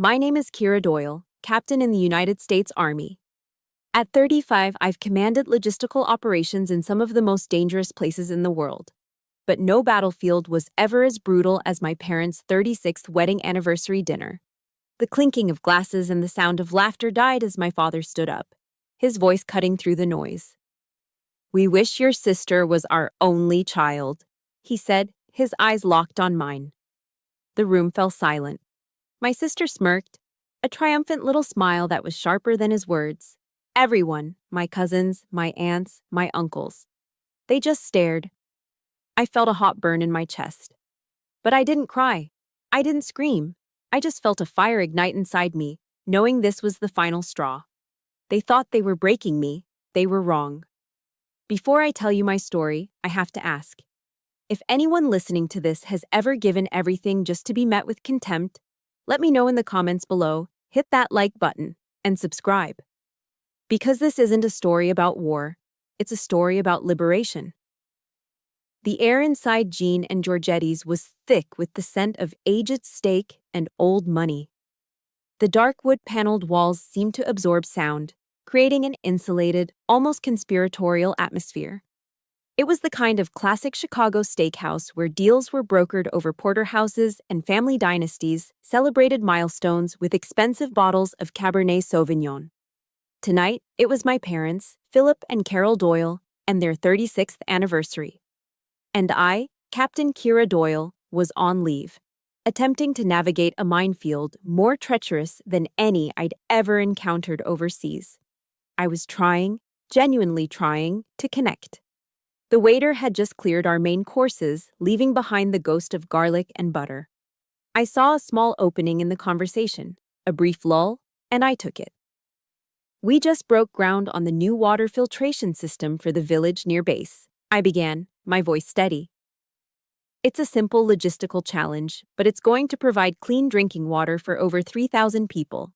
My name is Kira Doyle, Captain in the United States Army. At 35, I've commanded logistical operations in some of the most dangerous places in the world. But no battlefield was ever as brutal as my parents' 36th wedding anniversary dinner. The clinking of glasses and the sound of laughter died as my father stood up, his voice cutting through the noise. "We wish your sister was our only child," he said, his eyes locked on mine. The room fell silent. My sister smirked, a triumphant little smile that was sharper than his words. Everyone, my cousins, my aunts, my uncles. They just stared. I felt a hot burn in my chest. But I didn't cry. I didn't scream. I just felt a fire ignite inside me, knowing this was the final straw. They thought they were breaking me. They were wrong. Before I tell you my story, I have to ask. If anyone listening to this has ever given everything just to be met with contempt, let me know in the comments below, hit that like button, and subscribe. Because this isn't a story about war, it's a story about liberation. The air inside Jean and Georgetti's was thick with the scent of aged steak and old money. The dark wood-paneled walls seemed to absorb sound, creating an insulated, almost conspiratorial atmosphere. It was the kind of classic Chicago steakhouse where deals were brokered over porterhouses and family dynasties celebrated milestones with expensive bottles of Cabernet Sauvignon. Tonight, it was my parents, Philip and Carol Doyle, and their 36th anniversary. And I, Captain Kira Doyle, was on leave, attempting to navigate a minefield more treacherous than any I'd ever encountered overseas. I was trying, genuinely trying, to connect. The waiter had just cleared our main courses, leaving behind the ghost of garlic and butter. I saw a small opening in the conversation, a brief lull, and I took it. "We just broke ground on the new water filtration system for the village near base," I began, my voice steady. "It's a simple logistical challenge, but it's going to provide clean drinking water for over 3,000 people.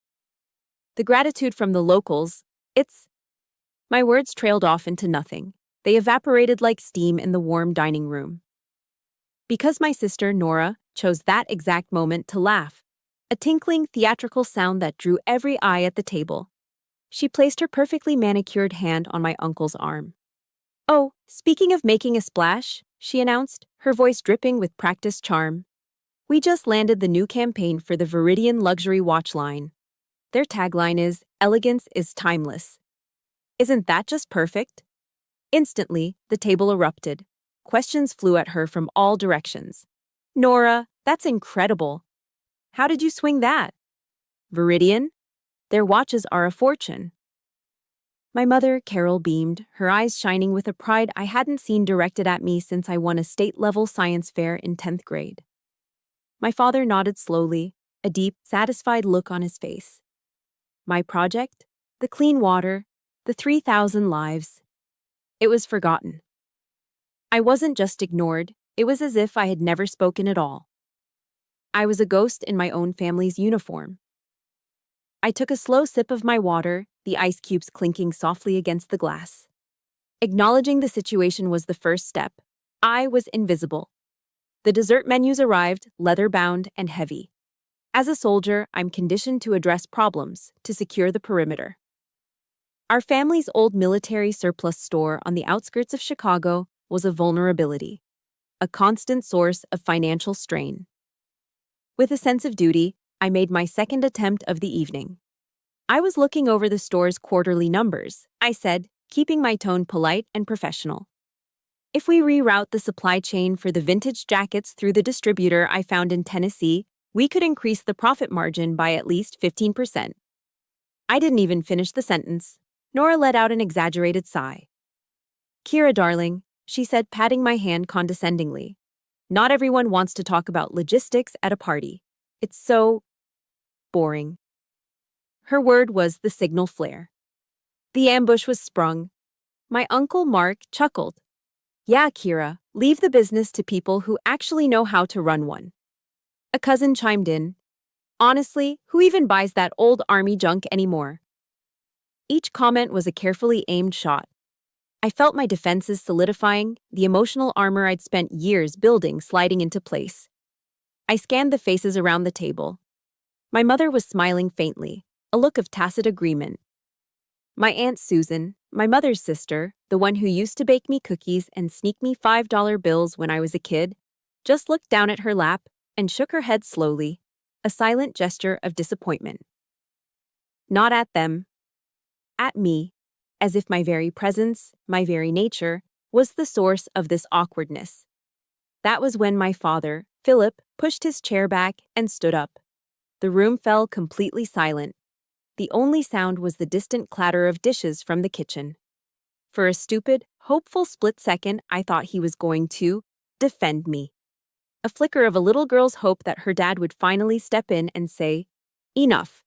The gratitude from the locals, it's..." My words trailed off into nothing. They evaporated like steam in the warm dining room. Because my sister, Nora, chose that exact moment to laugh, a tinkling theatrical sound that drew every eye at the table. She placed her perfectly manicured hand on my uncle's arm. "Oh, speaking of making a splash," she announced, her voice dripping with practiced charm. "We just landed the new campaign for the Viridian luxury watch line. Their tagline is, 'Elegance is timeless.' Isn't that just perfect?" Instantly, the table erupted. Questions flew at her from all directions. "Nora, that's incredible. How did you swing that? Viridian? Their watches are a fortune." My mother, Carol, beamed, her eyes shining with a pride I hadn't seen directed at me since I won a state-level science fair in 10th grade. My father nodded slowly, a deep, satisfied look on his face. My project? The clean water, the 3,000 lives. It was forgotten. I wasn't just ignored, it was as if I had never spoken at all. I was a ghost in my own family's uniform. I took a slow sip of my water, the ice cubes clinking softly against the glass. Acknowledging the situation was the first step. I was invisible. The dessert menus arrived, leather-bound and heavy. As a soldier, I'm conditioned to address problems, to secure the perimeter. Our family's old military surplus store on the outskirts of Chicago was a vulnerability, a constant source of financial strain. With a sense of duty, I made my second attempt of the evening. I was looking over the store's quarterly numbers, I said, keeping my tone polite and professional. "If we reroute the supply chain for the vintage jackets through the distributor I found in Tennessee, we could increase the profit margin by at least 15%. I didn't even finish the sentence. Nora let out an exaggerated sigh. "Kira, darling," she said, patting my hand condescendingly. "Not everyone wants to talk about logistics at a party. It's so boring." Her word was the signal flare. The ambush was sprung. My uncle Mark chuckled. "Yeah, Kira, leave the business to people who actually know how to run one." A cousin chimed in. "Honestly, who even buys that old army junk anymore?" Each comment was a carefully aimed shot. I felt my defenses solidifying, the emotional armor I'd spent years building sliding into place. I scanned the faces around the table. My mother was smiling faintly, a look of tacit agreement. My Aunt Susan, my mother's sister, the one who used to bake me cookies and sneak me $5 bills when I was a kid, just looked down at her lap and shook her head slowly, a silent gesture of disappointment. Not at them, at me, as if my very presence, my very nature, was the source of this awkwardness. That was when my father, Philip, pushed his chair back and stood up. The room fell completely silent. The only sound was the distant clatter of dishes from the kitchen. For a stupid, hopeful split second, I thought he was going to defend me. A flicker of a little girl's hope that her dad would finally step in and say, "Enough."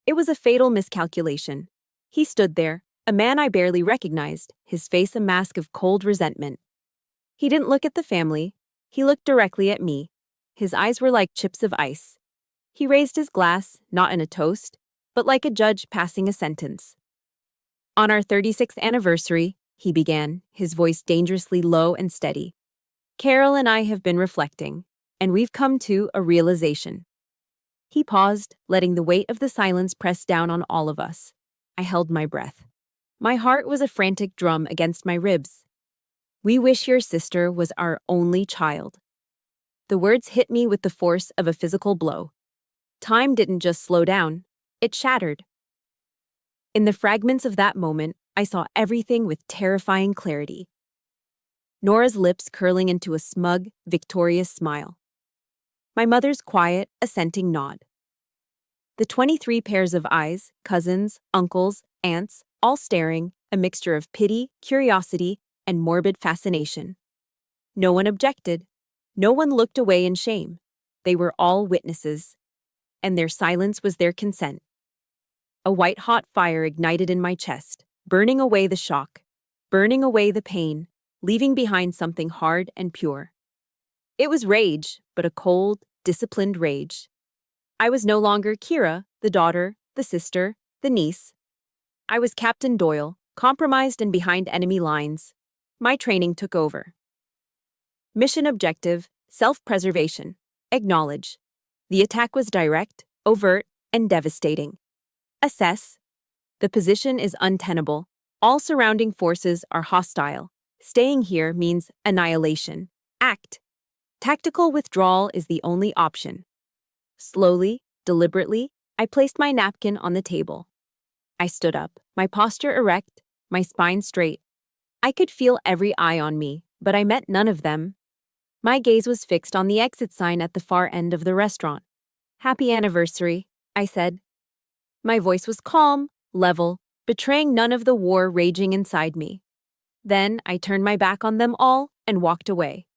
It was a fatal miscalculation. He stood there, a man I barely recognized, his face a mask of cold resentment. He didn't look at the family. He looked directly at me. His eyes were like chips of ice. He raised his glass, not in a toast, but like a judge passing a sentence. "On our 36th anniversary," he began, his voice dangerously low and steady, "Carol and I have been reflecting, and we've come to a realization." He paused, letting the weight of the silence press down on all of us. I held my breath. My heart was a frantic drum against my ribs. "We wish your sister was our only child." The words hit me with the force of a physical blow. Time didn't just slow down, it shattered. In the fragments of that moment, I saw everything with terrifying clarity. Nora's lips curling into a smug, victorious smile. My mother's quiet, assenting nod. The 23 pairs of eyes, cousins, uncles, aunts, all staring, a mixture of pity, curiosity, and morbid fascination. No one objected. No one looked away in shame. They were all witnesses. And their silence was their consent. A white-hot fire ignited in my chest, burning away the shock, burning away the pain, leaving behind something hard and pure. It was rage, but a cold, disciplined rage. I was no longer Kira, the daughter, the sister, the niece. I was Captain Doyle, compromised and behind enemy lines. My training took over. Mission objective, self-preservation. Acknowledge. The attack was direct, overt, and devastating. Assess. The position is untenable. All surrounding forces are hostile. Staying here means annihilation. Act. Tactical withdrawal is the only option. Slowly, deliberately, I placed my napkin on the table. I stood up, my posture erect, my spine straight. I could feel every eye on me, but I met none of them. My gaze was fixed on the exit sign at the far end of the restaurant. "Happy anniversary," I said. My voice was calm, level, betraying none of the war raging inside me. Then I turned my back on them all and walked away.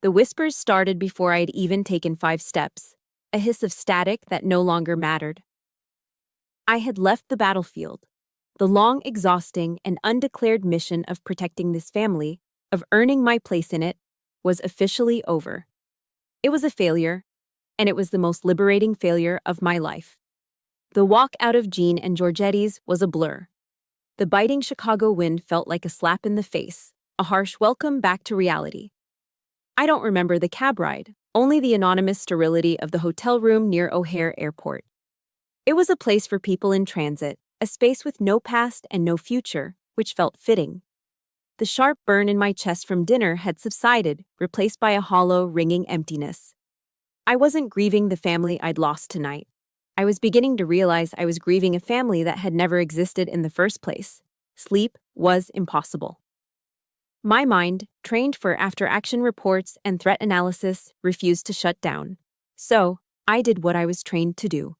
The whispers started before I'd even taken 5 steps, a hiss of static that no longer mattered. I had left the battlefield. The long, exhausting, and undeclared mission of protecting this family, of earning my place in it, was officially over. It was a failure, and it was the most liberating failure of my life. The walk out of Jean and Georgetti's was a blur. The biting Chicago wind felt like a slap in the face, a harsh welcome back to reality. I don't remember the cab ride, only the anonymous sterility of the hotel room near O'Hare Airport. It was a place for people in transit, a space with no past and no future, which felt fitting. The sharp burn in my chest from dinner had subsided, replaced by a hollow, ringing emptiness. I wasn't grieving the family I'd lost tonight. I was beginning to realize I was grieving a family that had never existed in the first place. Sleep was impossible. My mind, trained for after-action reports and threat analysis, refused to shut down. So, I did what I was trained to do.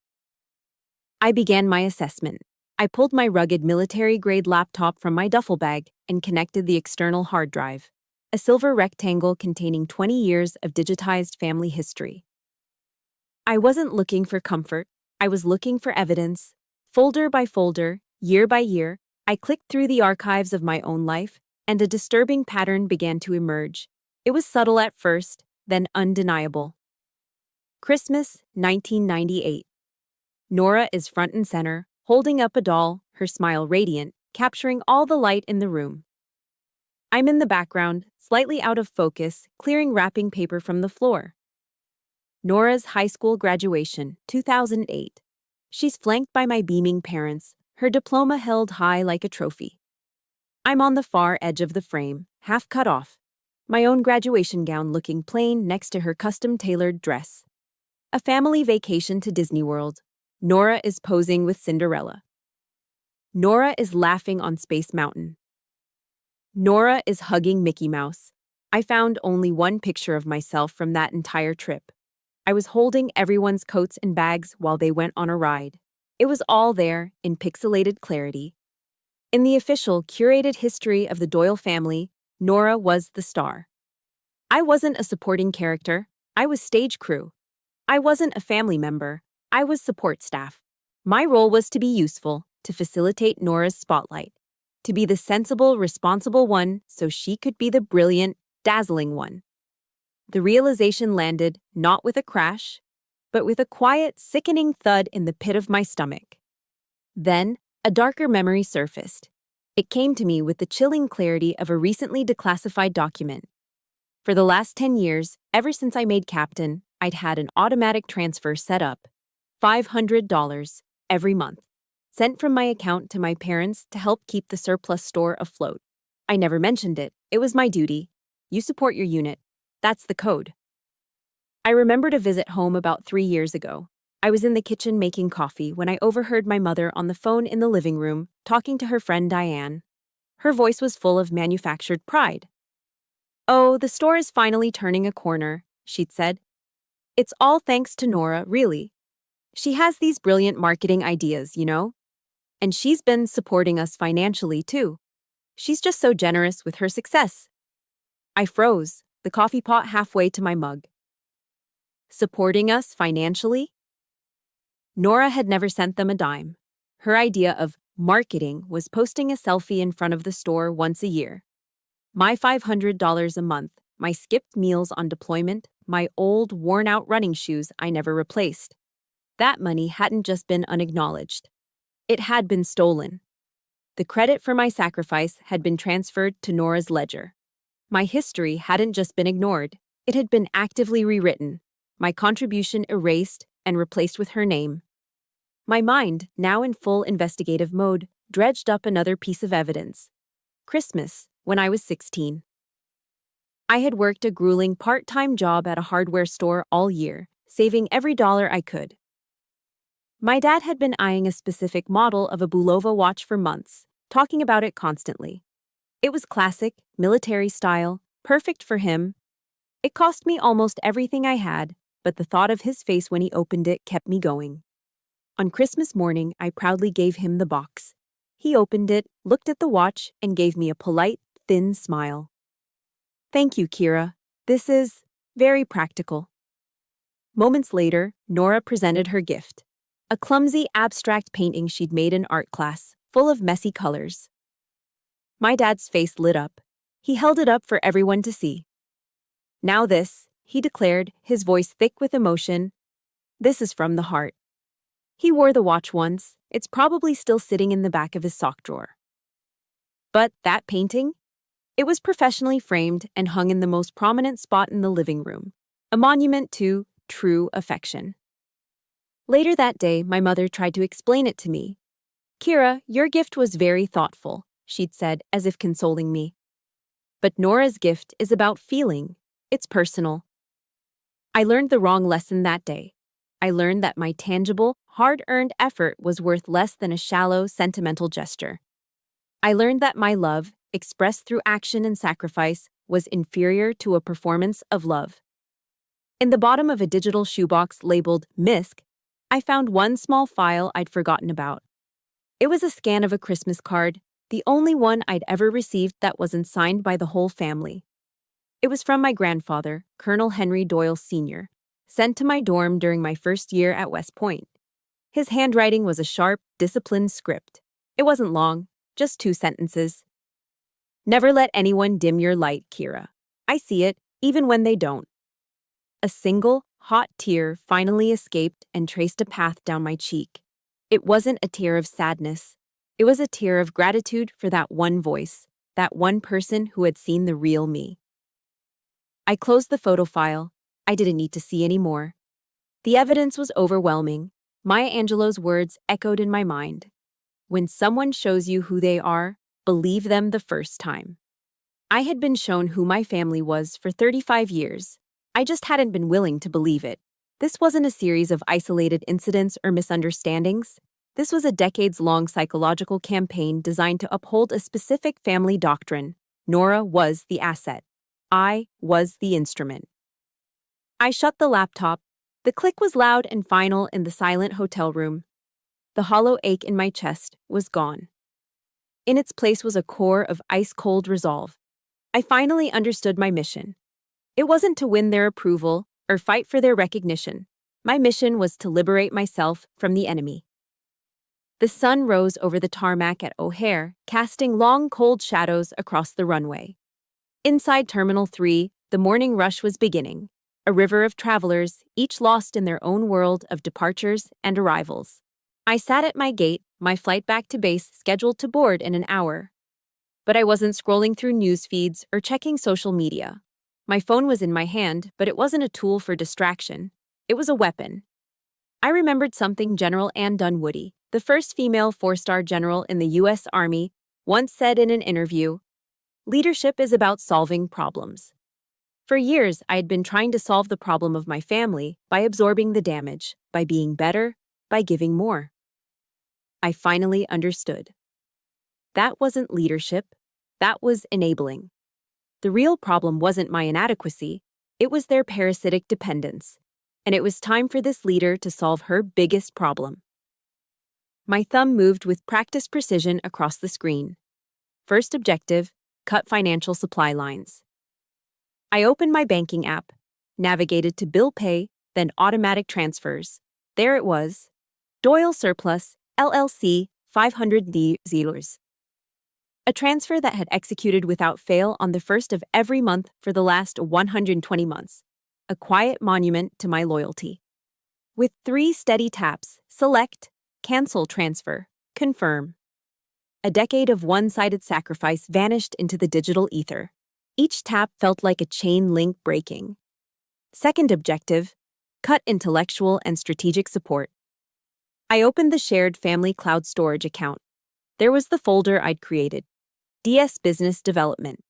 I began my assessment. I pulled my rugged military-grade laptop from my duffel bag and connected the external hard drive, a silver rectangle containing 20 years of digitized family history. I wasn't looking for comfort. I was looking for evidence. Folder by folder, year by year, I clicked through the archives of my own life, and a disturbing pattern began to emerge. It was subtle at first, then undeniable. Christmas, 1998. Nora is front and center, holding up a doll, her smile radiant, capturing all the light in the room. I'm in the background, slightly out of focus, clearing wrapping paper from the floor. Nora's high school graduation, 2008. She's flanked by my beaming parents, her diploma held high like a trophy. I'm on the far edge of the frame, half cut off, my own graduation gown looking plain next to her custom-tailored dress. A family vacation to Disney World. Nora is posing with Cinderella. Nora is laughing on Space Mountain. Nora is hugging Mickey Mouse. I found only one picture of myself from that entire trip. I was holding everyone's coats and bags while they went on a ride. It was all there, in pixelated clarity. In the official, curated history of the Doyle family, Nora was the star. I wasn't a supporting character, I was stage crew. I wasn't a family member, I was support staff. My role was to be useful, to facilitate Nora's spotlight, to be the sensible, responsible one so she could be the brilliant, dazzling one. The realization landed not with a crash, but with a quiet, sickening thud in the pit of my stomach. Then, a darker memory surfaced. It came to me with the chilling clarity of a recently declassified document. For the last 10 years, ever since I made captain, I'd had an automatic transfer set up, $500 every month, sent from my account to my parents to help keep the surplus store afloat. I never mentioned it. It was my duty. You support your unit. That's the code. I remembered a visit home about 3 years ago. I was in the kitchen making coffee when I overheard my mother on the phone in the living room talking to her friend Diane. Her voice was full of manufactured pride. "Oh, the store is finally turning a corner," she'd said. "It's all thanks to Nora, really. She has these brilliant marketing ideas, you know? And she's been supporting us financially, too. She's just so generous with her success." I froze, the coffee pot halfway to my mug. Supporting us financially? Nora had never sent them a dime. Her idea of marketing was posting a selfie in front of the store once a year. My $500 a month, my skipped meals on deployment, my old, worn-out running shoes I never replaced. That money hadn't just been unacknowledged. It had been stolen. The credit for my sacrifice had been transferred to Nora's ledger. My history hadn't just been ignored, it had been actively rewritten, my contribution erased and replaced with her name. My mind, now in full investigative mode, dredged up another piece of evidence. Christmas, when I was 16. I had worked a grueling part-time job at a hardware store all year, saving every dollar I could. My dad had been eyeing a specific model of a Bulova watch for months, talking about it constantly. It was classic, military style, perfect for him. It cost me almost everything I had, but the thought of his face when he opened it kept me going. On Christmas morning, I proudly gave him the box. He opened it, looked at the watch, and gave me a polite, thin smile. "Thank you, Kira. This is very practical." Moments later, Nora presented her gift. A clumsy, abstract painting she'd made in art class, full of messy colors. My dad's face lit up. He held it up for everyone to see. "Now this," he declared, his voice thick with emotion. "This is from the heart." He wore the watch once. It's probably still sitting in the back of his sock drawer. But that painting? It was professionally framed and hung in the most prominent spot in the living room, a monument to true affection. Later that day, my mother tried to explain it to me. "Kira, your gift was very thoughtful," she'd said, as if consoling me. "But Nora's gift is about feeling. It's personal." I learned the wrong lesson that day. I learned that my tangible, hard-earned effort was worth less than a shallow, sentimental gesture. I learned that my love, expressed through action and sacrifice, was inferior to a performance of love. In the bottom of a digital shoebox labeled MISC, I found one small file I'd forgotten about. It was a scan of a Christmas card, the only one I'd ever received that wasn't signed by the whole family. It was from my grandfather, Colonel Henry Doyle Sr., sent to my dorm during my first year at West Point. His handwriting was a sharp, disciplined script. It wasn't long, just 2 sentences. "Never let anyone dim your light, Kira. I see it, even when they don't." A single, hot tear finally escaped and traced a path down my cheek. It wasn't a tear of sadness. It was a tear of gratitude for that one voice, that one person who had seen the real me. I closed the photo file. I didn't need to see any more. The evidence was overwhelming. Maya Angelou's words echoed in my mind. When someone shows you who they are, believe them the first time. I had been shown who my family was for 35 years. I just hadn't been willing to believe it. This wasn't a series of isolated incidents or misunderstandings. This was a decades-long psychological campaign designed to uphold a specific family doctrine. Nora was the asset. I was the instrument. I shut the laptop. The click was loud and final in the silent hotel room. The hollow ache in my chest was gone. In its place was a core of ice-cold resolve. I finally understood my mission. It wasn't to win their approval or fight for their recognition. My mission was to liberate myself from the enemy. The sun rose over the tarmac at O'Hare, casting long, cold shadows across the runway. Inside Terminal 3, the morning rush was beginning, a river of travelers, each lost in their own world of departures and arrivals. I sat at my gate, my flight back to base scheduled to board in an hour. But I wasn't scrolling through news feeds or checking social media. My phone was in my hand, but it wasn't a tool for distraction. It was a weapon. I remembered something General Ann Dunwoody, the first female four-star general in the U.S. Army, once said in an interview, "Leadership is about solving problems." For years, I had been trying to solve the problem of my family by absorbing the damage, by being better, by giving more. I finally understood. That wasn't leadership. That was enabling. The real problem wasn't my inadequacy. It was their parasitic dependence. And it was time for this leader to solve her biggest problem. My thumb moved with practiced precision across the screen. First objective, cut financial supply lines. I opened my banking app, navigated to bill pay, then automatic transfers. There it was. Doyle Surplus, LLC, $500. A transfer that had executed without fail on the first of every month for the last 120 months. A quiet monument to my loyalty. With 3 steady taps, select, cancel transfer, confirm. A decade of one-sided sacrifice vanished into the digital ether. Each tap felt like a chain link breaking. Second objective, cut intellectual and strategic support. I opened the shared family cloud storage account. There was the folder I'd created, DS Business Development.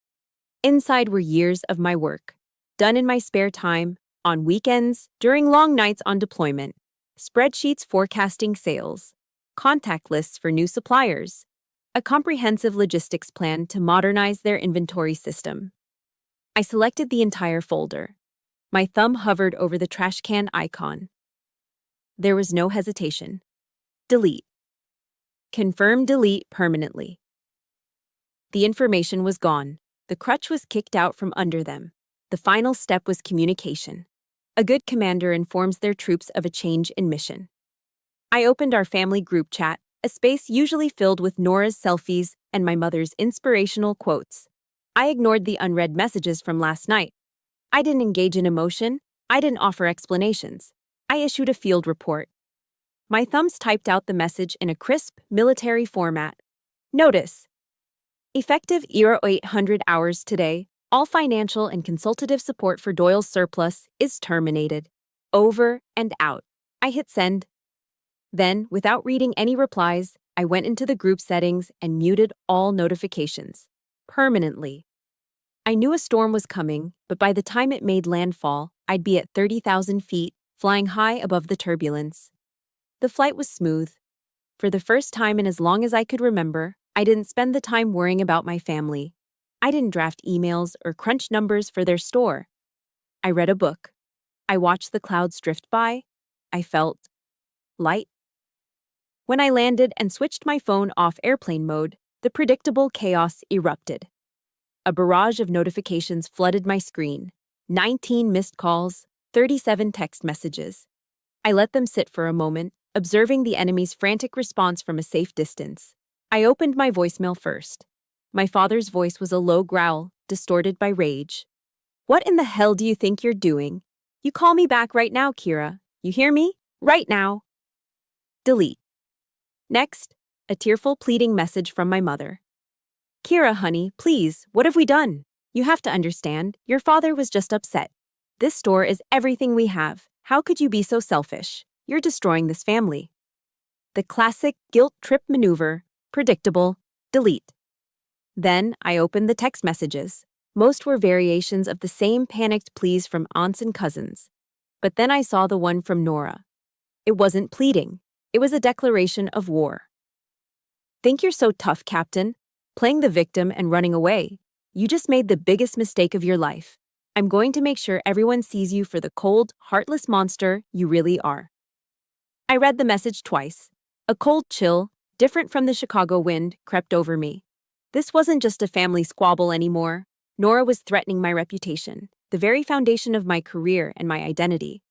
Inside were years of my work, done in my spare time, on weekends, during long nights on deployment, spreadsheets forecasting sales, contact lists for new suppliers, a comprehensive logistics plan to modernize their inventory system. I selected the entire folder. My thumb hovered over the trash can icon. There was no hesitation. Delete. Confirm delete permanently. The information was gone. The crutch was kicked out from under them. The final step was communication. A good commander informs their troops of a change in mission. I opened our family group chat, a space usually filled with Nora's selfies and my mother's inspirational quotes. I ignored the unread messages from last night. I didn't engage in emotion. I didn't offer explanations. I issued a field report. My thumbs typed out the message in a crisp, military format. Notice. Effective 800 hours today, all financial and consultative support for Doyle's Surplus is terminated. Over and out. I hit send. Then, without reading any replies, I went into the group settings and muted all notifications. Permanently. I knew a storm was coming, but by the time it made landfall, I'd be at 30,000 feet, flying high above the turbulence. The flight was smooth. For the first time in as long as I could remember, I didn't spend the time worrying about my family. I didn't draft emails or crunch numbers for their store. I read a book. I watched the clouds drift by. I felt light. When I landed and switched my phone off airplane mode, the predictable chaos erupted. A barrage of notifications flooded my screen. 19 missed calls, 37 text messages. I let them sit for a moment, observing the enemy's frantic response from a safe distance. I opened my voicemail first. My father's voice was a low growl, distorted by rage. "What in the hell do you think you're doing? You call me back right now, Kira. You hear me? Right now." Delete. Next, a tearful pleading message from my mother. "Kira, honey, please, what have we done? You have to understand, your father was just upset. This store is everything we have. How could you be so selfish? You're destroying this family. The classic guilt trip maneuver, predictable, delete. Then I opened the text messages. Most were variations of the same panicked pleas from aunts and cousins. But then I saw the one from Nora. It wasn't pleading. It was a declaration of war. Think you're so tough, Captain? Playing the victim and running away. You just made the biggest mistake of your life. I'm going to make sure everyone sees you for the cold, heartless monster you really are. I read the message twice. A cold chill, different from the Chicago wind, crept over me. This wasn't just a family squabble anymore. Nora was threatening my reputation, the very foundation of my career and my identity.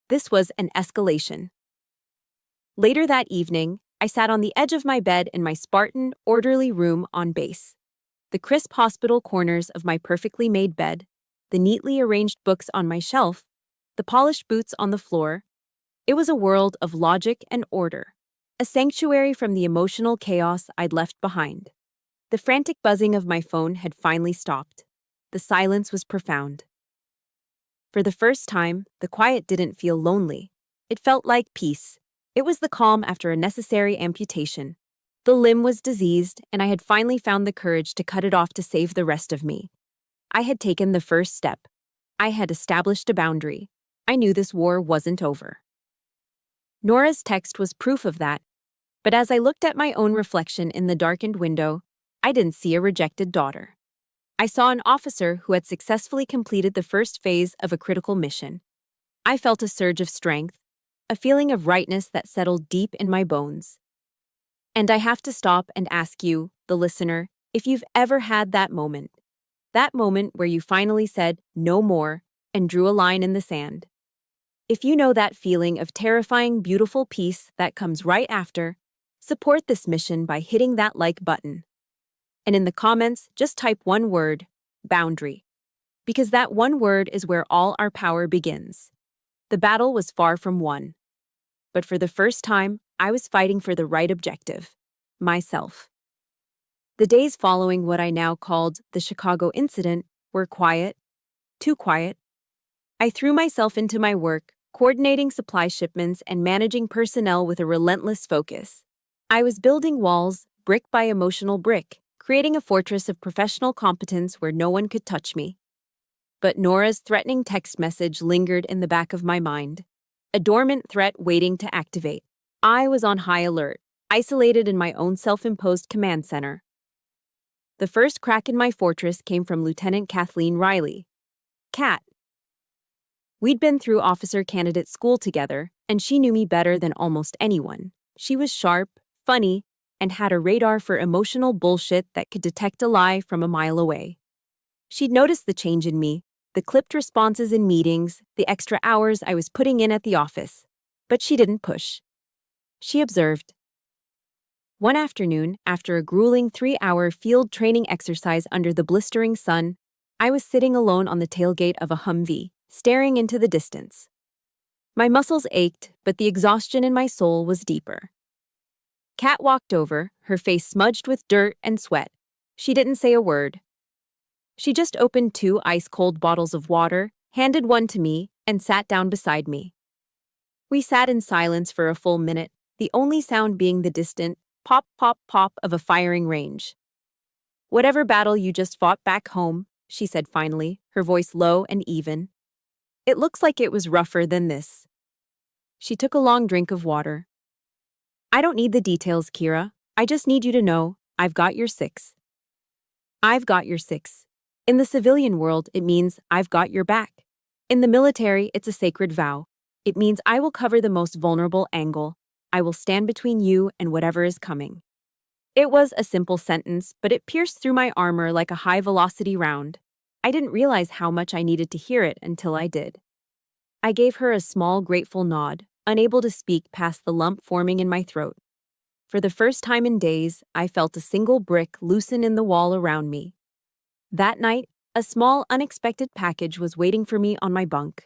This was an escalation. Later that evening, I sat on the edge of my bed in my Spartan, orderly room on base. The crisp hospital corners of my perfectly made bed, the neatly arranged books on my shelf, the polished boots on the floor. It was a world of logic and order, a sanctuary from the emotional chaos I'd left behind. The frantic buzzing of my phone had finally stopped. The silence was profound. For the first time, the quiet didn't feel lonely. It felt like peace. It was the calm after a necessary amputation. The limb was diseased, and I had finally found the courage to cut it off to save the rest of me. I had taken the first step. I had established a boundary. I knew this war wasn't over. Nora's text was proof of that, but as I looked at my own reflection in the darkened window, I didn't see a rejected daughter. I saw an officer who had successfully completed the first phase of a critical mission. I felt a surge of strength, a feeling of rightness that settled deep in my bones. And I have to stop and ask you, the listener, if you've ever had that moment where you finally said, no more, and drew a line in the sand. If you know that feeling of terrifying, beautiful peace that comes right after, support this mission by hitting that like button. And in the comments, just type one word, boundary. Because that one word is where all our power begins. The battle was far from won. But for the first time, I was fighting for the right objective, myself. The days following what I now called the Chicago incident were quiet, too quiet. I threw myself into my work, coordinating supply shipments and managing personnel with a relentless focus. I was building walls, brick by emotional brick, creating a fortress of professional competence where no one could touch me. But Nora's threatening text message lingered in the back of my mind, a dormant threat waiting to activate. I was on high alert, isolated in my own self-imposed command center. The first crack in my fortress came from Lieutenant Kathleen Riley. Kat. We'd been through officer candidate school together, and she knew me better than almost anyone. She was sharp, funny, and had a radar for emotional bullshit that could detect a lie from a mile away. She'd noticed the change in me, the clipped responses in meetings, the extra hours I was putting in at the office. But she didn't push. She observed. One afternoon, after a grueling 3-hour field training exercise under the blistering sun, I was sitting alone on the tailgate of a Humvee, staring into the distance. My muscles ached, but the exhaustion in my soul was deeper. Kat walked over, her face smudged with dirt and sweat. She didn't say a word. She just opened 2 ice-cold bottles of water, handed one to me, and sat down beside me. We sat in silence for a full minute, the only sound being the distant pop, pop, pop of a firing range. Whatever battle you just fought back home, she said finally, her voice low and even. It looks like it was rougher than this. She took a long drink of water. I don't need the details, Kira. I just need you to know, I've got your 6. I've got your 6. In the civilian world, it means I've got your back. In the military, it's a sacred vow. It means I will cover the most vulnerable angle. I will stand between you and whatever is coming. It was a simple sentence, but it pierced through my armor like a high-velocity round. I didn't realize how much I needed to hear it until I did. I gave her a small, grateful nod, unable to speak past the lump forming in my throat. For the first time in days, I felt a single brick loosen in the wall around me. That night, a small, unexpected package was waiting for me on my bunk.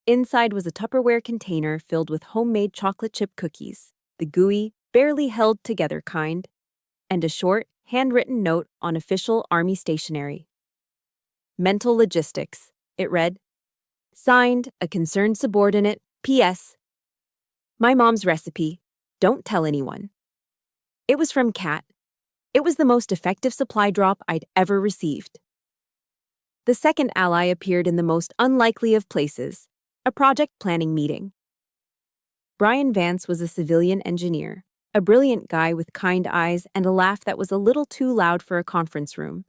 Inside was a Tupperware container filled with homemade chocolate chip cookies, the gooey, barely held together kind, and a short, handwritten note on official Army stationery. Mental logistics, it read. Signed, a concerned subordinate, P.S. My mom's recipe. Don't tell anyone. It was from Kat. It was the most effective supply drop I'd ever received. The second ally appeared in the most unlikely of places, a project planning meeting. Brian Vance was a civilian engineer, a brilliant guy with kind eyes and a laugh that was a little too loud for a conference room.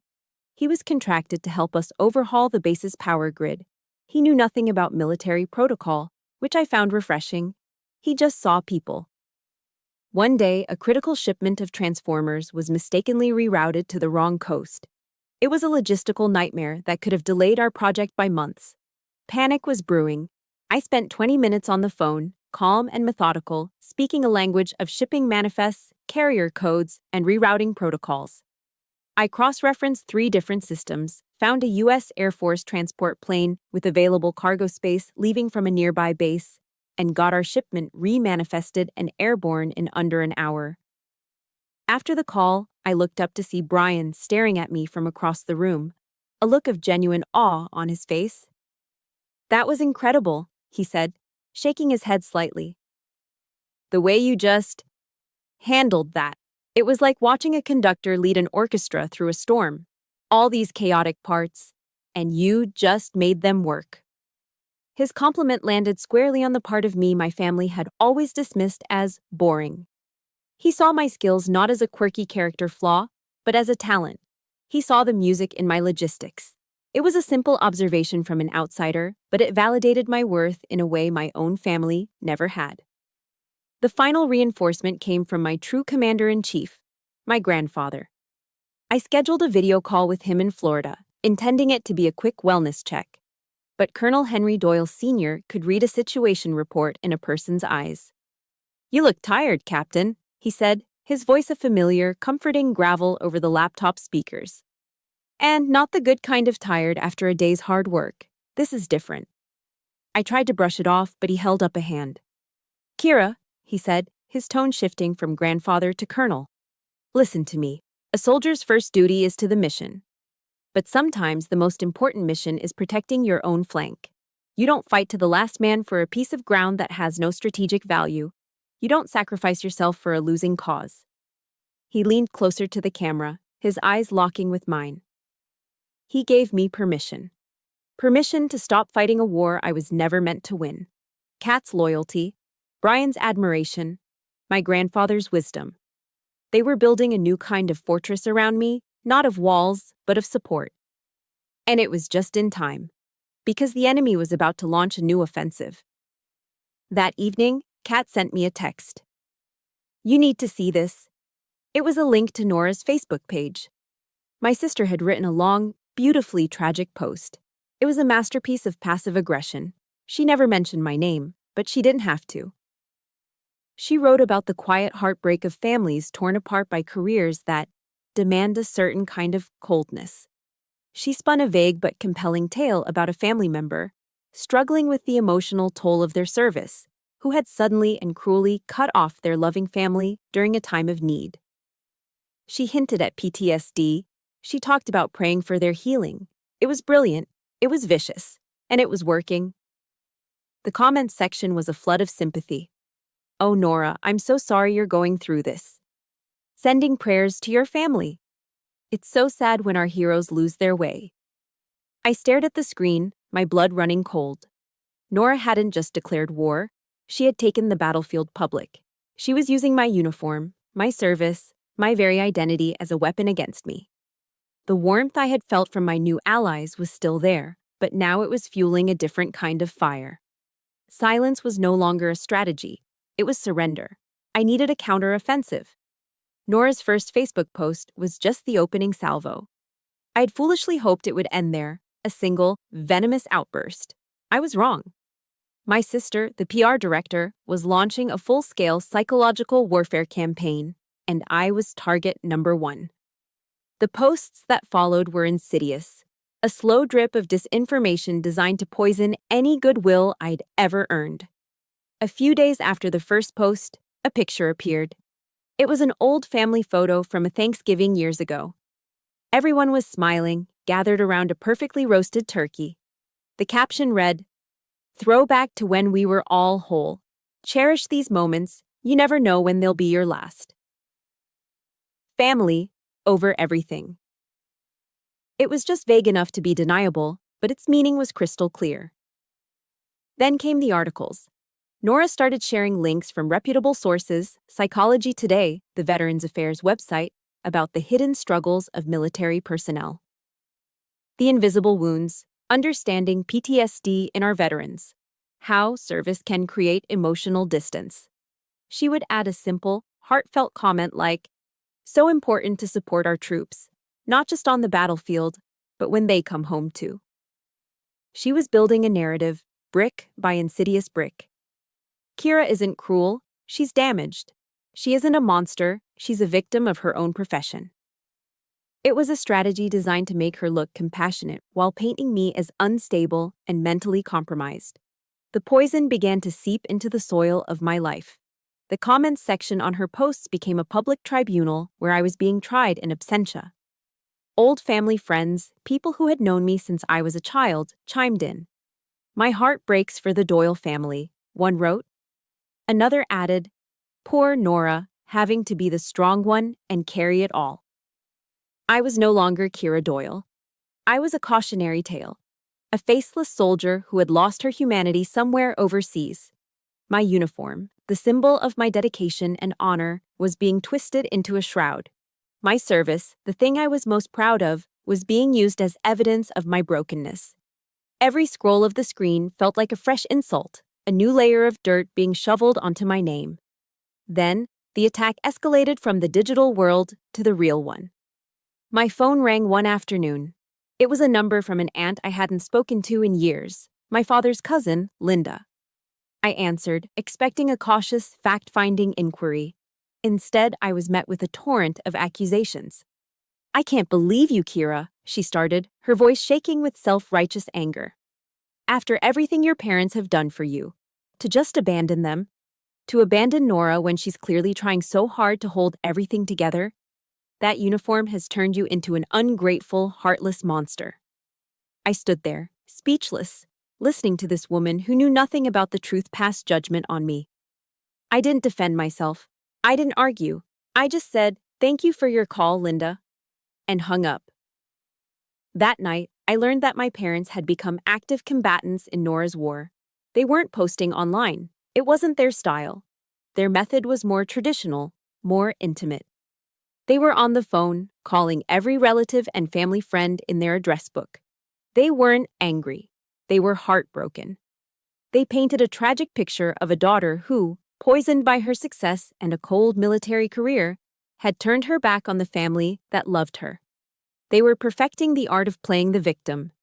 He was contracted to help us overhaul the base's power grid. He knew nothing about military protocol, which I found refreshing. He just saw people. One day, a critical shipment of transformers was mistakenly rerouted to the wrong coast. It was a logistical nightmare that could have delayed our project by months. Panic was brewing. I spent 20 minutes on the phone, calm and methodical, speaking a language of shipping manifests, carrier codes, and rerouting protocols. I cross-referenced 3 different systems, found a U.S. Air Force transport plane with available cargo space leaving from a nearby base, and got our shipment remanifested and airborne in under an hour. After the call, I looked up to see Brian staring at me from across the room, a look of genuine awe on his face. "That was incredible," he said, shaking his head slightly. "The way you just handled that. It was like watching a conductor lead an orchestra through a storm. All these chaotic parts, and you just made them work." His compliment landed squarely on the part of me my family had always dismissed as boring. He saw my skills not as a quirky character flaw, but as a talent. He saw the music in my logistics. It was a simple observation from an outsider, but it validated my worth in a way my own family never had. The final reinforcement came from my true commander-in-chief, my grandfather. I scheduled a video call with him in Florida, intending it to be a quick wellness check. But Colonel Henry Doyle Sr. could read a situation report in a person's eyes. "You look tired, Captain," he said, his voice a familiar, comforting gravel over the laptop speakers. "And not the good kind of tired after a day's hard work. This is different." I tried to brush it off, but he held up a hand. "Kira," he said, his tone shifting from grandfather to colonel. "Listen to me. A soldier's first duty is to the mission. But sometimes the most important mission is protecting your own flank. You don't fight to the last man for a piece of ground that has no strategic value. You don't sacrifice yourself for a losing cause." He leaned closer to the camera, his eyes locking with mine. He gave me permission. Permission to stop fighting a war I was never meant to win. Kat's loyalty, Brian's admiration, my grandfather's wisdom. They were building a new kind of fortress around me, not of walls, but of support. And it was just in time, because the enemy was about to launch a new offensive. That evening, Kat sent me a text. "You need to see this." It was a link to Nora's Facebook page. My sister had written a long, beautifully tragic post. It was a masterpiece of passive aggression. She never mentioned my name, but she didn't have to. She wrote about the quiet heartbreak of families torn apart by careers that demand a certain kind of coldness. She spun a vague but compelling tale about a family member struggling with the emotional toll of their service, who had suddenly and cruelly cut off their loving family during a time of need. She hinted at PTSD. She talked about praying for their healing. It was brilliant, it was vicious, and it was working. The comments section was a flood of sympathy. "Oh, Nora, I'm so sorry you're going through this. Sending prayers to your family. It's so sad when our heroes lose their way." I stared at the screen, my blood running cold. Nora hadn't just declared war. She had taken the battlefield public. She was using my uniform, my service, my very identity as a weapon against me. The warmth I had felt from my new allies was still there, but now it was fueling a different kind of fire. Silence was no longer a strategy. It was surrender. I needed a counter-offensive. Nora's first Facebook post was just the opening salvo. I had foolishly hoped it would end there, a single, venomous outburst. I was wrong. My sister, the PR director, was launching a full-scale psychological warfare campaign, and I was target number 1. The posts that followed were insidious, a slow drip of disinformation designed to poison any goodwill I'd ever earned. A few days after the first post, a picture appeared. It was an old family photo from a Thanksgiving years ago. Everyone was smiling, gathered around a perfectly roasted turkey. The caption read, Throwback to when we were all whole. Cherish these moments, you never know when they'll be your last. Family, over everything. It was just vague enough to be deniable, but its meaning was crystal clear. Then came the articles. Nora started sharing links from reputable sources, Psychology Today, the Veterans Affairs website, about the hidden struggles of military personnel. The invisible wounds, understanding PTSD in our veterans. How service can create emotional distance. She would add a simple, heartfelt comment like, "So important to support our troops, not just on the battlefield, but when they come home too." She was building a narrative, brick by insidious brick. Kira isn't cruel, she's damaged. She isn't a monster, she's a victim of her own profession. It was a strategy designed to make her look compassionate while painting me as unstable and mentally compromised. The poison began to seep into the soil of my life. The comments section on her posts became a public tribunal where I was being tried in absentia. Old family friends, people who had known me since I was a child, chimed in. "My heart breaks for the Doyle family," one wrote. Another added, "Poor Nora, having to be the strong one and carry it all." I was no longer Kira Doyle. I was a cautionary tale, a faceless soldier who had lost her humanity somewhere overseas. My uniform, the symbol of my dedication and honor, was being twisted into a shroud. My service, the thing I was most proud of, was being used as evidence of my brokenness. Every scroll of the screen felt like a fresh insult, a new layer of dirt being shoveled onto my name. Then, the attack escalated from the digital world to the real one. My phone rang one afternoon. It was a number from an aunt I hadn't spoken to in years, my father's cousin, Linda. I answered, expecting a cautious, fact-finding inquiry. Instead, I was met with a torrent of accusations. "I can't believe you, Kira," she started, her voice shaking with self-righteous anger. "After everything your parents have done for you, to just abandon them, to abandon Nora when she's clearly trying so hard to hold everything together, that uniform has turned you into an ungrateful, heartless monster." I stood there, speechless, listening to this woman who knew nothing about the truth passed judgment on me. I didn't defend myself. I didn't argue. I just said, "Thank you for your call, Linda," and hung up. That night, I learned that my parents had become active combatants in Nora's war. They weren't posting online. It wasn't their style. Their method was more traditional, more intimate. They were on the phone, calling every relative and family friend in their address book. They weren't angry. They were heartbroken. They painted a tragic picture of a daughter who, poisoned by her success and a cold military career, had turned her back on the family that loved her. They were perfecting the art of playing the victim.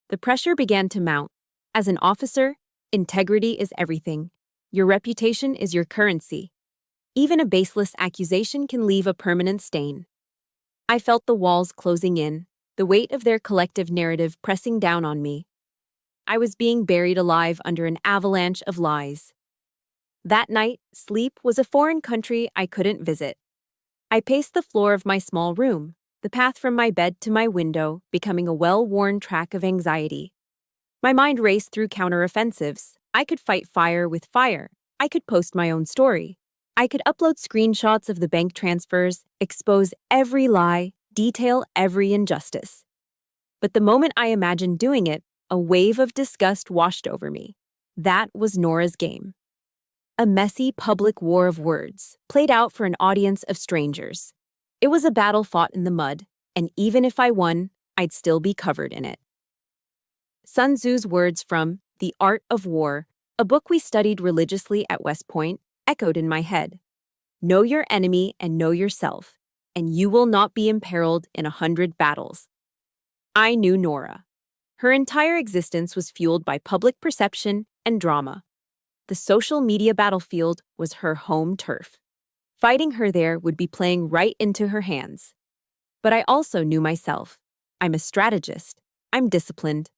The pressure began to mount. As an officer, integrity is everything. Your reputation is your currency. Even a baseless accusation can leave a permanent stain. I felt the walls closing in, the weight of their collective narrative pressing down on me. I was being buried alive under an avalanche of lies. That night, sleep was a foreign country I couldn't visit. I paced the floor of my small room, the path from my bed to my window becoming a well-worn track of anxiety. My mind raced through counteroffensives. I could fight fire with fire. I could post my own story. I could upload screenshots of the bank transfers, expose every lie, detail every injustice. But the moment I imagined doing it, a wave of disgust washed over me. That was Nora's game. A messy public war of words, played out for an audience of strangers. It was a battle fought in the mud, and even if I won, I'd still be covered in it. Sun Tzu's words from The Art of War, a book we studied religiously at West Point, echoed in my head. Know your enemy and know yourself, and you will not be imperiled in 100 battles. I knew Nora. Her entire existence was fueled by public perception and drama. The social media battlefield was her home turf. Fighting her there would be playing right into her hands. But I also knew myself. I'm a strategist. I'm disciplined.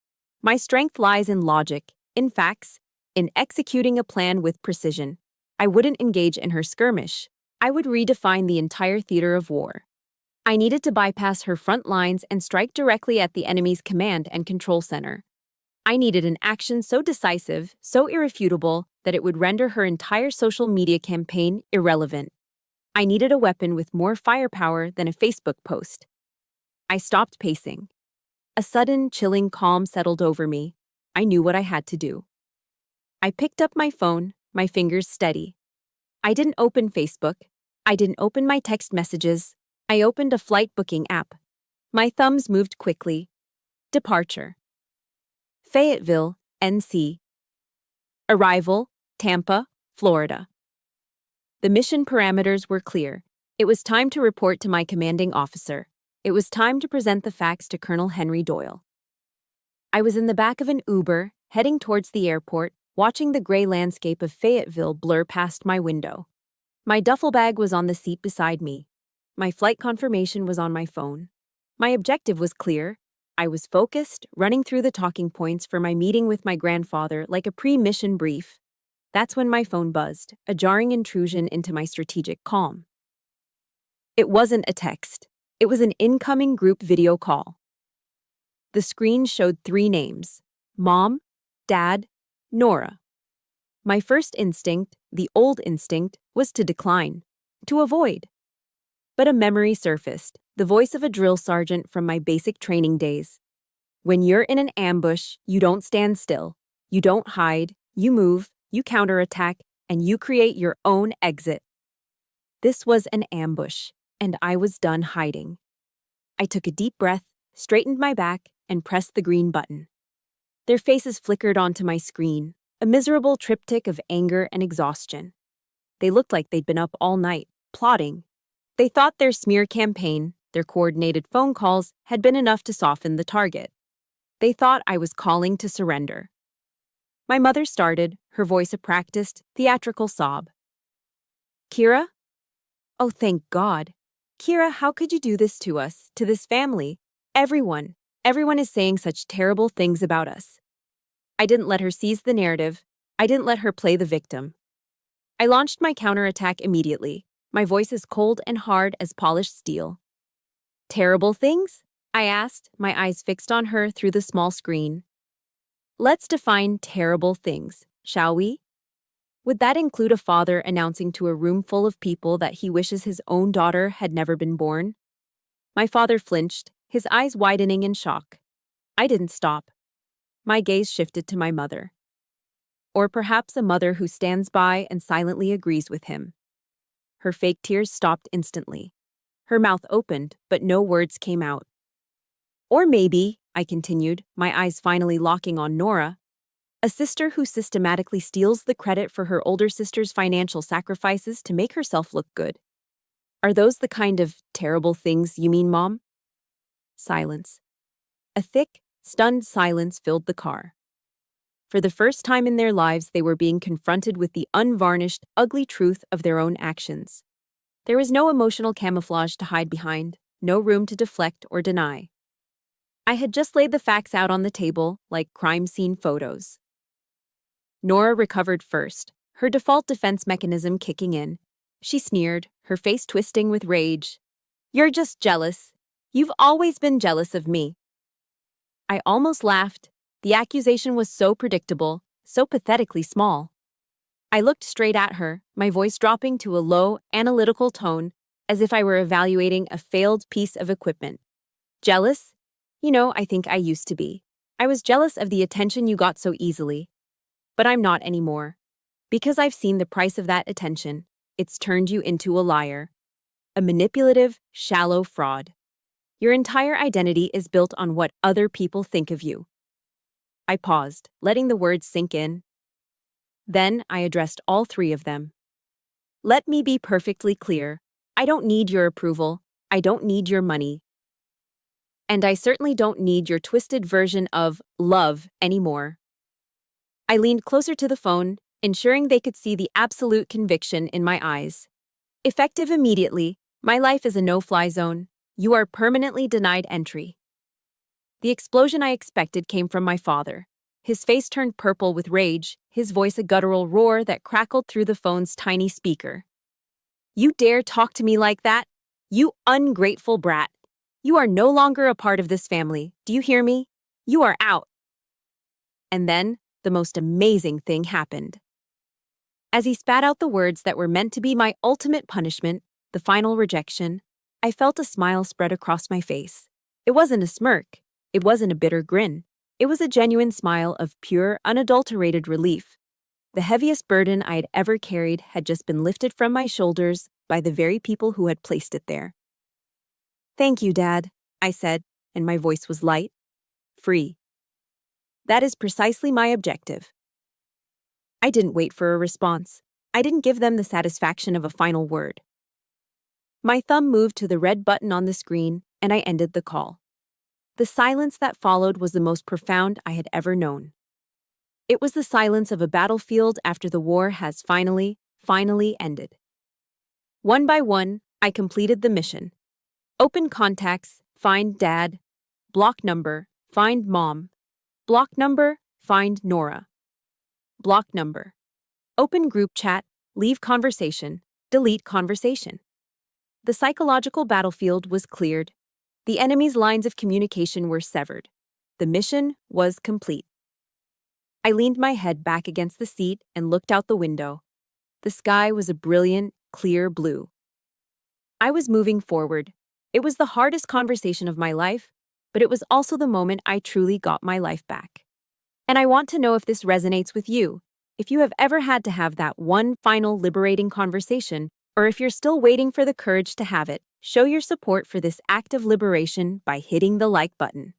My strength lies in logic, in facts, in executing a plan with precision. I wouldn't engage in her skirmish. I would redefine the entire theater of war. I needed to bypass her front lines and strike directly at the enemy's command and control center. I needed an action so decisive, so irrefutable, that it would render her entire social media campaign irrelevant. I needed a weapon with more firepower than a Facebook post. I stopped pacing. A sudden, chilling calm settled over me. I knew what I had to do. I picked up my phone, my fingers steady. I didn't open Facebook. I didn't open my text messages. I opened a flight booking app. My thumbs moved quickly. Departure: Fayetteville, NC. Arrival: Tampa, Florida. The mission parameters were clear. It was time to report to my commanding officer. It was time to present the facts to Colonel Henry Doyle. I was in the back of an Uber, heading towards the airport, watching the gray landscape of Fayetteville blur past my window. My duffel bag was on the seat beside me. My flight confirmation was on my phone. My objective was clear. I was focused, running through the talking points for my meeting with my grandfather like a pre-mission brief. That's when my phone buzzed, a jarring intrusion into my strategic calm. It wasn't a text. It was an incoming group video call. The screen showed 3 names: Mom, Dad, Nora. My first instinct, the old instinct, was to decline, to avoid. But a memory surfaced, the voice of a drill sergeant from my basic training days. When you're in an ambush, you don't stand still. You don't hide, you move, you counterattack, and you create your own exit. This was an ambush, and I was done hiding. I took a deep breath, straightened my back, and pressed the green button. Their faces flickered onto my screen, a miserable triptych of anger and exhaustion. They looked like they'd been up all night, plotting. They thought their smear campaign, their coordinated phone calls, had been enough to soften the target. They thought I was calling to surrender. My mother started, her voice a practiced, theatrical sob. "Kira? Oh, thank God. Kira, how could you do this to us, to this family? Everyone is saying such terrible things about us." I didn't let her seize the narrative. I didn't let her play the victim. I launched my counterattack immediately, my voice as cold and hard as polished steel. "Terrible things?" I asked, my eyes fixed on her through the small screen. "Let's define terrible things, shall we? Would that include a father announcing to a room full of people that he wishes his own daughter had never been born?" My father flinched, his eyes widening in shock. I didn't stop. My gaze shifted to my mother. Or perhaps a mother who stands by and silently agrees with him. Her fake tears stopped instantly. Her mouth opened, but no words came out. Or maybe, I continued, my eyes finally locking on Nora, a sister who systematically steals the credit for her older sister's financial sacrifices to make herself look good. Are those the kind of terrible things you mean, Mom? Silence. A thick, stunned silence filled the car. For the first time in their lives, they were being confronted with the unvarnished, ugly truth of their own actions. There was no emotional camouflage to hide behind, no room to deflect or deny. I had just laid the facts out on the table, like crime scene photos. Nora recovered first, her default defense mechanism kicking in. She sneered, her face twisting with rage. "You're just jealous. You've always been jealous of me." I almost laughed. The accusation was so predictable, so pathetically small. I looked straight at her, my voice dropping to a low, analytical tone, as if I were evaluating a failed piece of equipment. "Jealous? I think I used to be. I was jealous of the attention you got so easily. But I'm not anymore. Because I've seen the price of that attention, it's turned you into a liar. A manipulative, shallow fraud. Your entire identity is built on what other people think of you." I paused, letting the words sink in. Then I addressed all 3 of them. "Let me be perfectly clear. I don't need your approval. I don't need your money. And I certainly don't need your twisted version of love anymore." I leaned closer to the phone, ensuring they could see the absolute conviction in my eyes. "Effective immediately, my life is a no-fly zone. You are permanently denied entry." The explosion I expected came from my father. His face turned purple with rage, his voice a guttural roar that crackled through the phone's tiny speaker. "You dare talk to me like that? You ungrateful brat. You are no longer a part of this family. Do you hear me? You are out." And then, the most amazing thing happened. As he spat out the words that were meant to be my ultimate punishment, the final rejection, I felt a smile spread across my face. It wasn't a smirk. It wasn't a bitter grin. It was a genuine smile of pure, unadulterated relief. The heaviest burden I had ever carried had just been lifted from my shoulders by the very people who had placed it there. "Thank you, Dad," I said, and my voice was light, free. That is precisely my objective. I didn't wait for a response. I didn't give them the satisfaction of a final word. My thumb moved to the red button on the screen, and I ended the call. The silence that followed was the most profound I had ever known. It was the silence of a battlefield after the war has finally ended. One by one, I completed the mission. Open contacts, find Dad. Block number, find Mom. Block number, find Nora. Block number. Open group chat, leave conversation, delete conversation. The psychological battlefield was cleared. The enemy's lines of communication were severed. The mission was complete. I leaned my head back against the seat and looked out the window. The sky was a brilliant, clear blue. I was moving forward. It was the hardest conversation of my life, but it was also the moment I truly got my life back. And I want to know if this resonates with you, if you have ever had to have that one final liberating conversation, or if you're still waiting for the courage to have it. Show your support for this act of liberation by hitting the like button.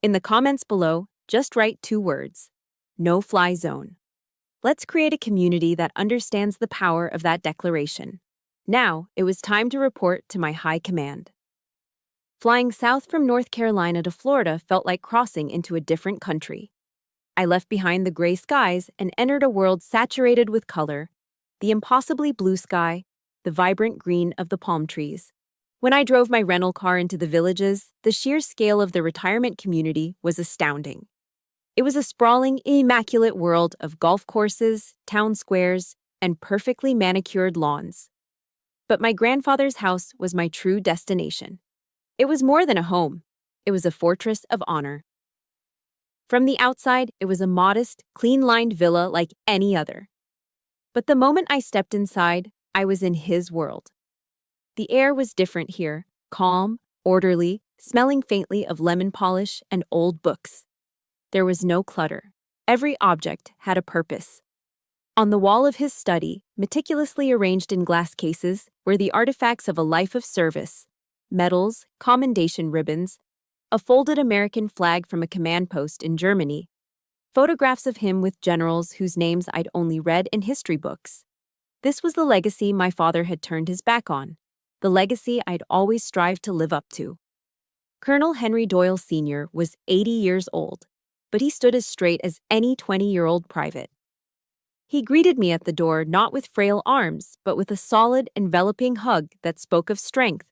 In the comments below, just write 2 words: no-fly zone. Let's create a community that understands the power of that declaration. Now, it was time to report to my high command. Flying south from North Carolina to Florida felt like crossing into a different country. I left behind the gray skies and entered a world saturated with color, the impossibly blue sky, the vibrant green of the palm trees. When I drove my rental car into the villages, the sheer scale of the retirement community was astounding. It was a sprawling, immaculate world of golf courses, town squares, and perfectly manicured lawns. But my grandfather's house was my true destination. It was more than a home. It was a fortress of honor. From the outside, it was a modest, clean-lined villa like any other. But the moment I stepped inside, I was in his world. The air was different here, calm, orderly, smelling faintly of lemon polish and old books. There was no clutter. Every object had a purpose. On the wall of his study, meticulously arranged in glass cases, were the artifacts of a life of service: medals, commendation ribbons, a folded American flag from a command post in Germany, photographs of him with generals whose names I'd only read in history books. This was the legacy my father had turned his back on, the legacy I'd always strived to live up to. Colonel Henry Doyle Sr. was 80 years old, but he stood as straight as any 20-year-old private. He greeted me at the door not with frail arms, but with a solid, enveloping hug that spoke of strength,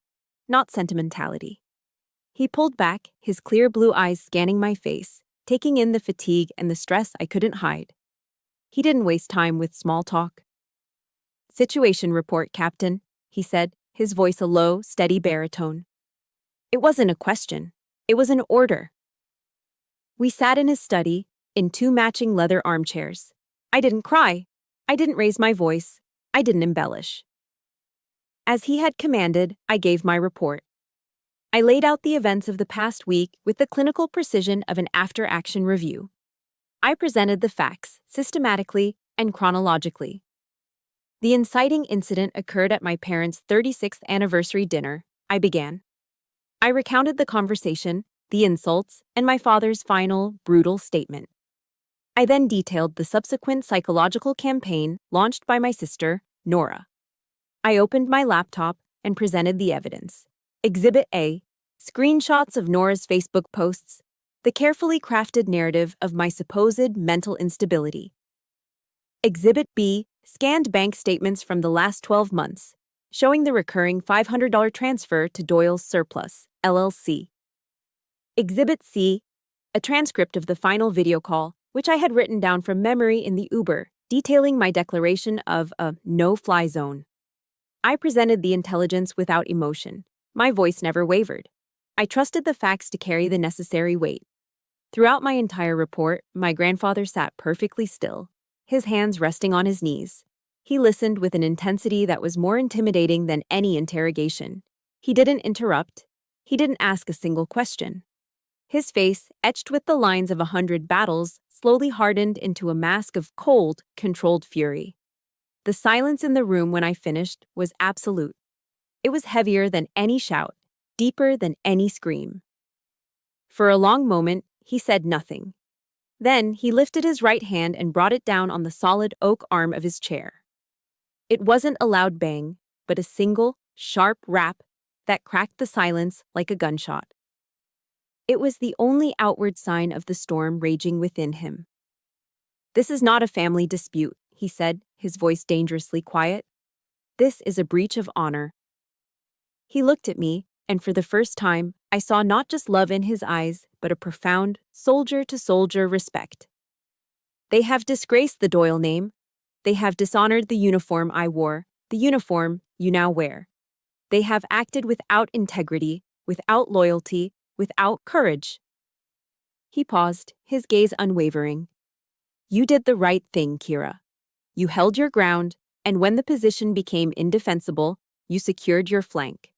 not sentimentality. He pulled back, his clear blue eyes scanning my face, taking in the fatigue and the stress I couldn't hide. He didn't waste time with small talk. "Situation report, Captain," he said, his voice a low, steady baritone. It wasn't a question. It was an order. We sat in his study, in 2 matching leather armchairs. I didn't cry. I didn't raise my voice. I didn't embellish. As he had commanded, I gave my report. I laid out the events of the past week with the clinical precision of an after-action review. I presented the facts, systematically and chronologically. The inciting incident occurred at my parents' 36th anniversary dinner. I began. I recounted the conversation, the insults, and my father's final, brutal statement. I then detailed the subsequent psychological campaign launched by my sister, Nora. I opened my laptop and presented the evidence. Exhibit A, screenshots of Nora's Facebook posts, the carefully crafted narrative of my supposed mental instability. Exhibit B, scanned bank statements from the last 12 months, showing the recurring $500 transfer to Doyle's Surplus, LLC. Exhibit C, a transcript of the final video call, which I had written down from memory in the Uber, detailing my declaration of a no-fly zone. I presented the intelligence without emotion. My voice never wavered. I trusted the facts to carry the necessary weight. Throughout my entire report, my grandfather sat perfectly still, his hands resting on his knees. He listened with an intensity that was more intimidating than any interrogation. He didn't interrupt. He didn't ask a single question. His face, etched with the lines of 100 battles, slowly hardened into a mask of cold, controlled fury. The silence in the room when I finished was absolute. It was heavier than any shout, deeper than any scream. For a long moment, he said nothing. Then he lifted his right hand and brought it down on the solid oak arm of his chair. It wasn't a loud bang, but a single, sharp rap that cracked the silence like a gunshot. It was the only outward sign of the storm raging within him. "This is not a family dispute," he said, his voice dangerously quiet. "This is a breach of honor." He looked at me, and for the first time, I saw not just love in his eyes, but a profound, soldier-to-soldier respect. "They have disgraced the Doyle name. They have dishonored the uniform I wore, the uniform you now wear. They have acted without integrity, without loyalty, without courage." He paused, his gaze unwavering. "You did the right thing, Kira. You held your ground, and when the position became indefensible, you secured your flank.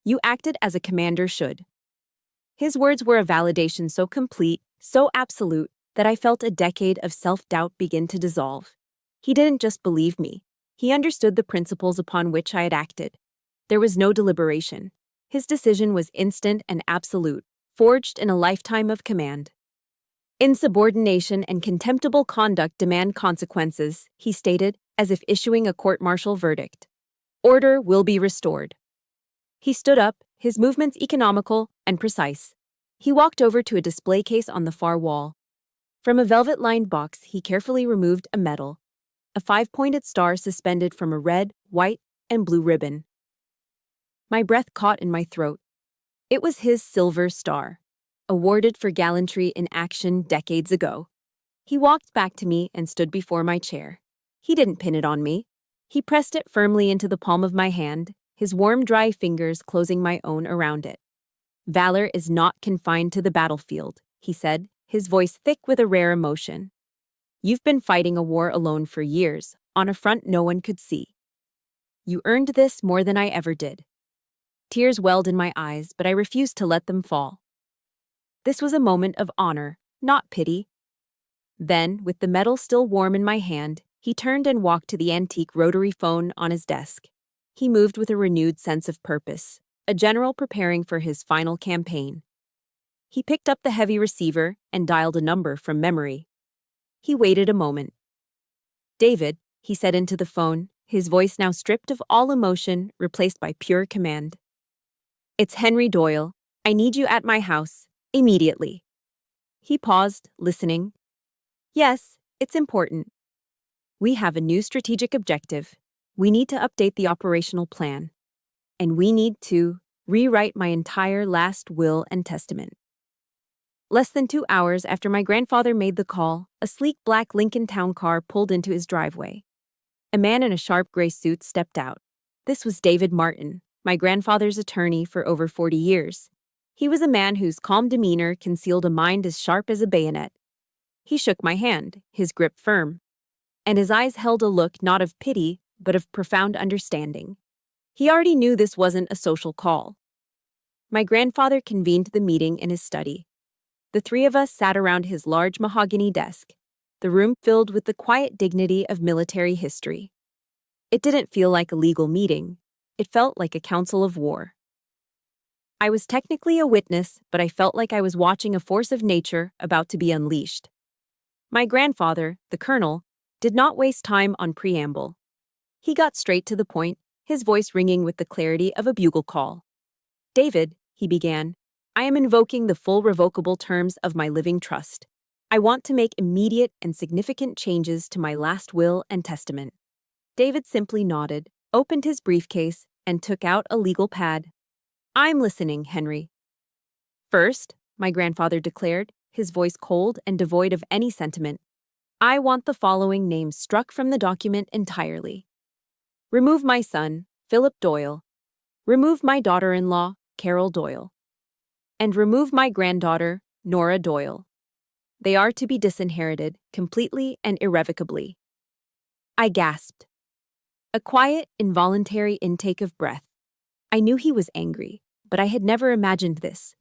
You acted as a commander should." His words were a validation so complete, so absolute, that I felt a decade of self-doubt begin to dissolve. He didn't just believe me. He understood the principles upon which I had acted. There was no deliberation. His decision was instant and absolute, forged in a lifetime of command. "Insubordination and contemptible conduct demand consequences," he stated, as if issuing a court-martial verdict. "Order will be restored." He stood up, his movements economical and precise. He walked over to a display case on the far wall. From a velvet-lined box, he carefully removed a medal, a 5-pointed star suspended from a red, white, and blue ribbon. My breath caught in my throat. It was his Silver Star, awarded for gallantry in action decades ago. He walked back to me and stood before my chair. He didn't pin it on me. He pressed it firmly into the palm of my hand, his warm, dry fingers closing my own around it. "Valor is not confined to the battlefield," he said, his voice thick with a rare emotion. "You've been fighting a war alone for years, on a front no one could see. You earned this more than I ever did." Tears welled in my eyes, but I refused to let them fall. This was a moment of honor, not pity. Then, with the medal still warm in my hand, he turned and walked to the antique rotary phone on his desk. He moved with a renewed sense of purpose, a general preparing for his final campaign. He picked up the heavy receiver and dialed a number from memory. He waited a moment. "David," he said into the phone, his voice now stripped of all emotion, replaced by pure command. "It's Henry Doyle. I need you at my house, immediately." He paused, listening. "Yes, it's important. We have a new strategic objective. We need to update the operational plan. And we need to rewrite my entire last will and testament." Less than 2 hours after my grandfather made the call, a sleek black Lincoln Town car pulled into his driveway. A man in a sharp gray suit stepped out. This was David Martin, my grandfather's attorney for over 40 years. He was a man whose calm demeanor concealed a mind as sharp as a bayonet. He shook my hand, his grip firm, and his eyes held a look not of pity, but of profound understanding. He already knew this wasn't a social call. My grandfather convened the meeting in his study. The three of us sat around his large mahogany desk, the room filled with the quiet dignity of military history. It didn't feel like a legal meeting. It felt like a council of war. I was technically a witness, but I felt like I was watching a force of nature about to be unleashed. My grandfather, the colonel, did not waste time on preamble. He got straight to the point, his voice ringing with the clarity of a bugle call. "David," he began, "I am invoking the full revocable terms of my living trust. I want to make immediate and significant changes to my last will and testament." David simply nodded, opened his briefcase, and took out a legal pad. "I'm listening, Henry." "First," my grandfather declared, his voice cold and devoid of any sentiment, "I want the following names struck from the document entirely. Remove my son, Philip Doyle. Remove my daughter-in-law, Carol Doyle. And remove my granddaughter, Nora Doyle." They are to be disinherited, completely and irrevocably. I gasped. A quiet, involuntary intake of breath. I knew he was angry, but I had never imagined this.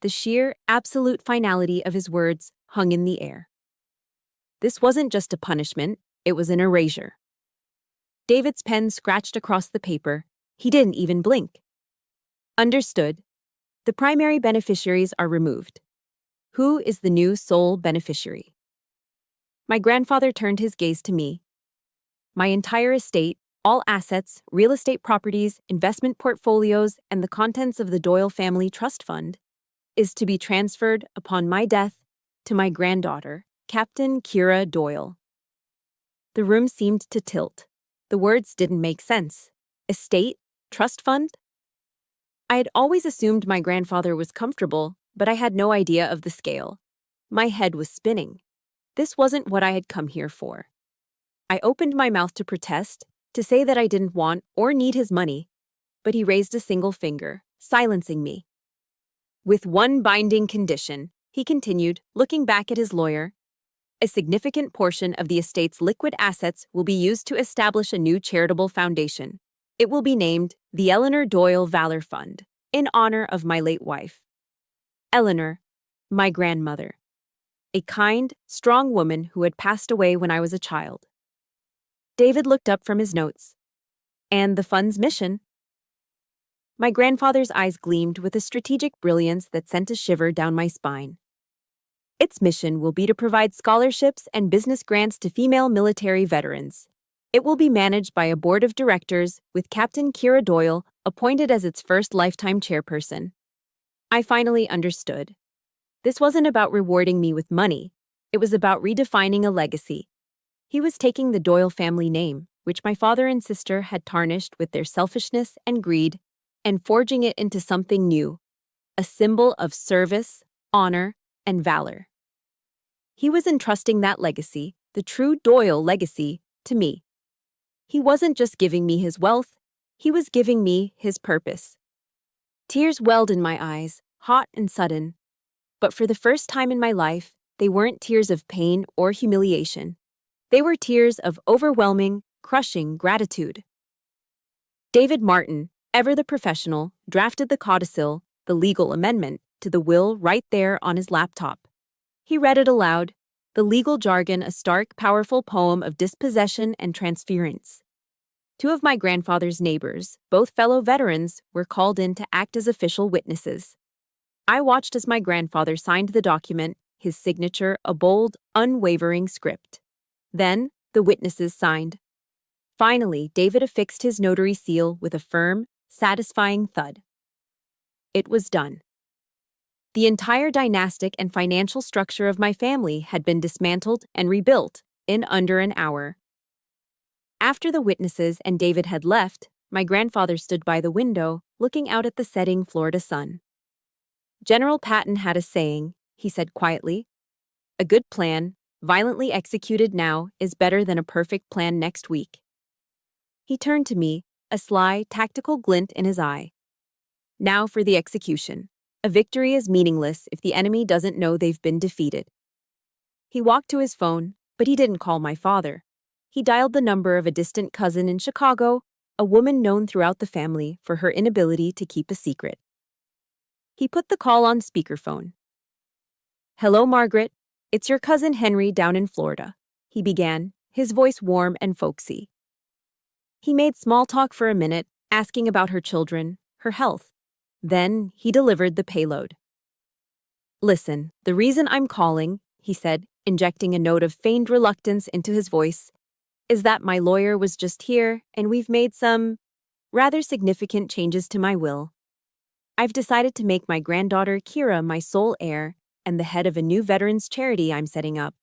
The sheer, absolute finality of his words hung in the air. This wasn't just a punishment, it was an erasure. David's pen scratched across the paper. He didn't even blink. Understood. The primary beneficiaries are removed. Who is the new sole beneficiary? My grandfather turned his gaze to me. My entire estate, all assets, real estate properties, investment portfolios, and the contents of the Doyle Family Trust Fund, is to be transferred upon my death to my granddaughter, Captain Kira Doyle. The room seemed to tilt. The words didn't make sense. Estate? Trust fund? I had always assumed my grandfather was comfortable, but I had no idea of the scale. My head was spinning. This wasn't what I had come here for. I opened my mouth to protest, to say that I didn't want or need his money, but he raised a single finger, silencing me. With one binding condition, he continued, looking back at his lawyer. A significant portion of the estate's liquid assets will be used to establish a new charitable foundation. It will be named the Eleanor Doyle Valor Fund, in honor of my late wife. Eleanor, my grandmother. A kind, strong woman who had passed away when I was a child. David looked up from his notes. And the fund's mission? My grandfather's eyes gleamed with a strategic brilliance that sent a shiver down my spine. Its mission will be to provide scholarships and business grants to female military veterans. It will be managed by a board of directors with Captain Kira Doyle appointed as its first lifetime chairperson. I finally understood. This wasn't about rewarding me with money. It was about redefining a legacy. He was taking the Doyle family name, which my father and sister had tarnished with their selfishness and greed, and forging it into something new, a symbol of service, honor, and valor. He was entrusting that legacy, the true Doyle legacy, to me. He wasn't just giving me his wealth, he was giving me his purpose. Tears welled in my eyes, hot and sudden. But for the first time in my life, they weren't tears of pain or humiliation. They were tears of overwhelming, crushing gratitude. David Martin, ever the professional, drafted the codicil, the legal amendment, to the will right there on his laptop. He read it aloud, the legal jargon a stark, powerful poem of dispossession and transference. Two of my grandfather's neighbors, both fellow veterans, were called in to act as official witnesses. I watched as my grandfather signed the document, his signature a bold, unwavering script. Then, the witnesses signed. Finally, David affixed his notary seal with a firm, satisfying thud. It was done. The entire dynastic and financial structure of my family had been dismantled and rebuilt in under an hour. After the witnesses and David had left, my grandfather stood by the window, looking out at the setting Florida sun. General Patton had a saying, he said quietly. A good plan, violently executed now, is better than a perfect plan next week. He turned to me, a sly, tactical glint in his eye. Now for the execution. A victory is meaningless if the enemy doesn't know they've been defeated. He walked to his phone, but he didn't call my father. He dialed the number of a distant cousin in Chicago, a woman known throughout the family for her inability to keep a secret. He put the call on speakerphone. Hello, Margaret. It's your cousin Henry down in Florida, he began, his voice warm and folksy. He made small talk for a minute, asking about her children, her health. Then he delivered the payload. Listen, the reason I'm calling, he said, injecting a note of feigned reluctance into his voice, is that my lawyer was just here and we've made some rather significant changes to my will. I've decided to make my granddaughter Kira my sole heir and the head of a new veterans charity I'm setting up.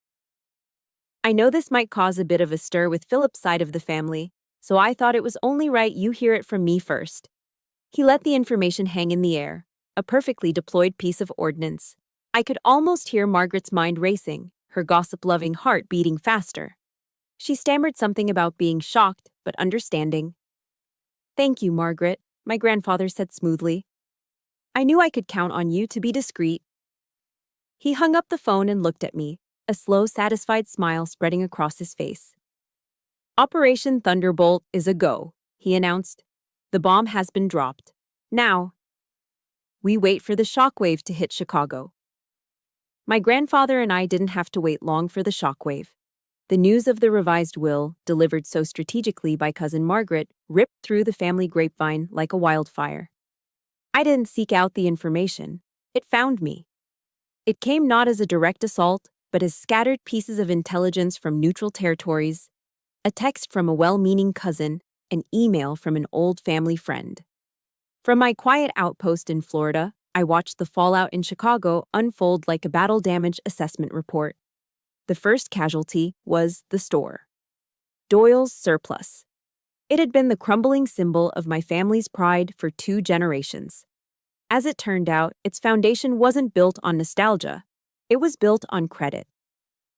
I know this might cause a bit of a stir with Philip's side of the family, so I thought it was only right you hear it from me first. He let the information hang in the air, a perfectly deployed piece of ordnance. I could almost hear Margaret's mind racing, her gossip-loving heart beating faster. She stammered something about being shocked, but understanding. Thank you, Margaret, my grandfather said smoothly. I knew I could count on you to be discreet. He hung up the phone and looked at me, a slow, satisfied smile spreading across his face. Operation Thunderbolt is a go, he announced. The bomb has been dropped. Now, we wait for the shockwave to hit Chicago. My grandfather and I didn't have to wait long for the shockwave. The news of the revised will, delivered so strategically by Cousin Margaret, ripped through the family grapevine like a wildfire. I didn't seek out the information. It found me. It came not as a direct assault, but as scattered pieces of intelligence from neutral territories, a text from a well-meaning cousin, an email from an old family friend. From my quiet outpost in Florida, I watched the fallout in Chicago unfold like a battle damage assessment report. The first casualty was the store. Doyle's surplus. It had been the crumbling symbol of my family's pride for 2 generations. As it turned out, its foundation wasn't built on nostalgia. It was built on credit.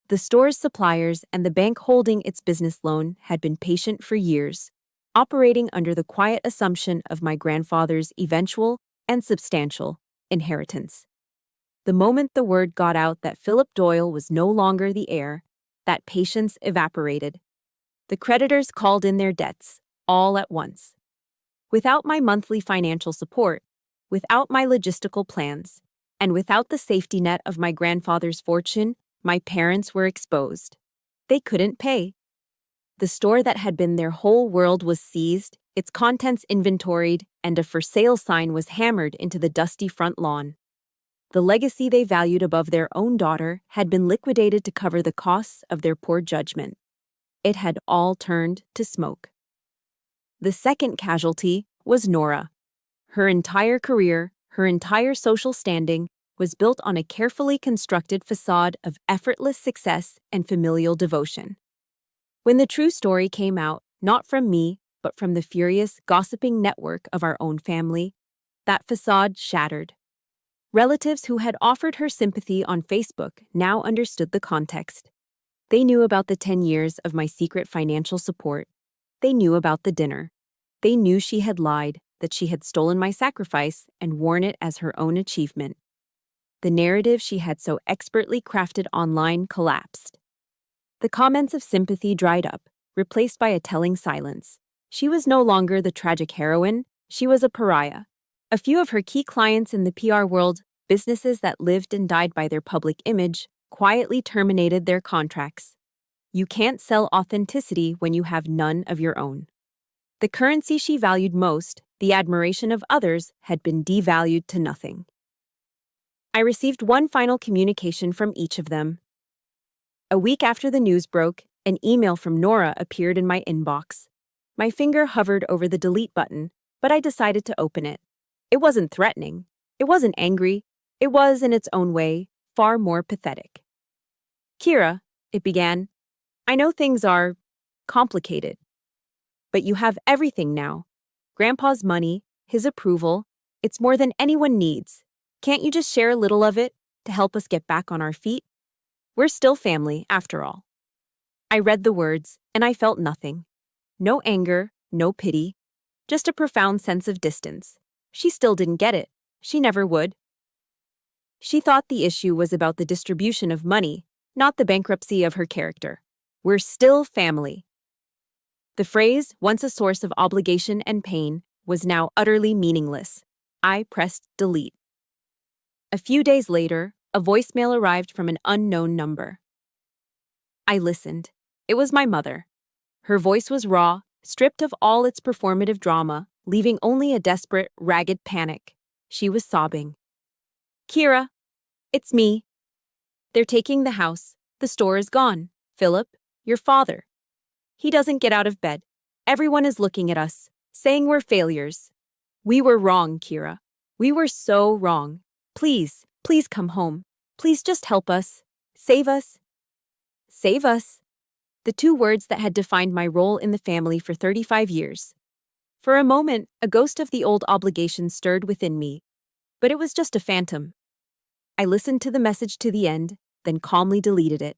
The store's suppliers and the bank holding its business loan had been patient for years, operating under the quiet assumption of my grandfather's eventual and substantial inheritance. The moment the word got out that Philip Doyle was no longer the heir, that patience evaporated. The creditors called in their debts, all at once. Without my monthly financial support, without my logistical plans, and without the safety net of my grandfather's fortune, my parents were exposed. They couldn't pay. The store that had been their whole world was seized, its contents inventoried, and a for sale sign was hammered into the dusty front lawn. The legacy they valued above their own daughter had been liquidated to cover the costs of their poor judgment. It had all turned to smoke. The second casualty was Nora. Her entire career, her entire social standing, was built on a carefully constructed facade of effortless success and familial devotion. When the true story came out, not from me, but from the furious, gossiping network of our own family, that facade shattered. Relatives who had offered her sympathy on Facebook now understood the context. They knew about the 10 years of my secret financial support. They knew about the dinner. They knew she had lied, that she had stolen my sacrifice and worn it as her own achievement. The narrative she had so expertly crafted online collapsed. The comments of sympathy dried up, replaced by a telling silence. She was no longer the tragic heroine, she was a pariah. A few of her key clients in the PR world, businesses that lived and died by their public image, quietly terminated their contracts. You can't sell authenticity when you have none of your own. The currency she valued most, the admiration of others, had been devalued to nothing. I received one final communication from each of them. A week after the news broke, an email from Nora appeared in my inbox. My finger hovered over the delete button, but I decided to open it. It wasn't threatening. It wasn't angry. It was, in its own way, far more pathetic. Kira, it began, I know things are complicated, but you have everything now. Grandpa's money, his approval, it's more than anyone needs. Can't you just share a little of it to help us get back on our feet? We're still family, after all. I read the words, and I felt nothing. No anger, no pity, just a profound sense of distance. She still didn't get it. She never would. She thought the issue was about the distribution of money, not the bankruptcy of her character. We're still family. The phrase, once a source of obligation and pain, was now utterly meaningless. I pressed delete. A few days later, a voicemail arrived from an unknown number. I listened. It was my mother. Her voice was raw, stripped of all its performative drama, leaving only a desperate, ragged panic. She was sobbing. Kira, it's me. They're taking the house. The store is gone. Philip, your father. He doesn't get out of bed. Everyone is looking at us, saying we're failures. We were wrong, Kira. We were so wrong. Please, please come home. Please just help us. Save us. Save us. The 2 words that had defined my role in the family for 35 years. For a moment, a ghost of the old obligation stirred within me, but it was just a phantom. I listened to the message to the end, then calmly deleted it.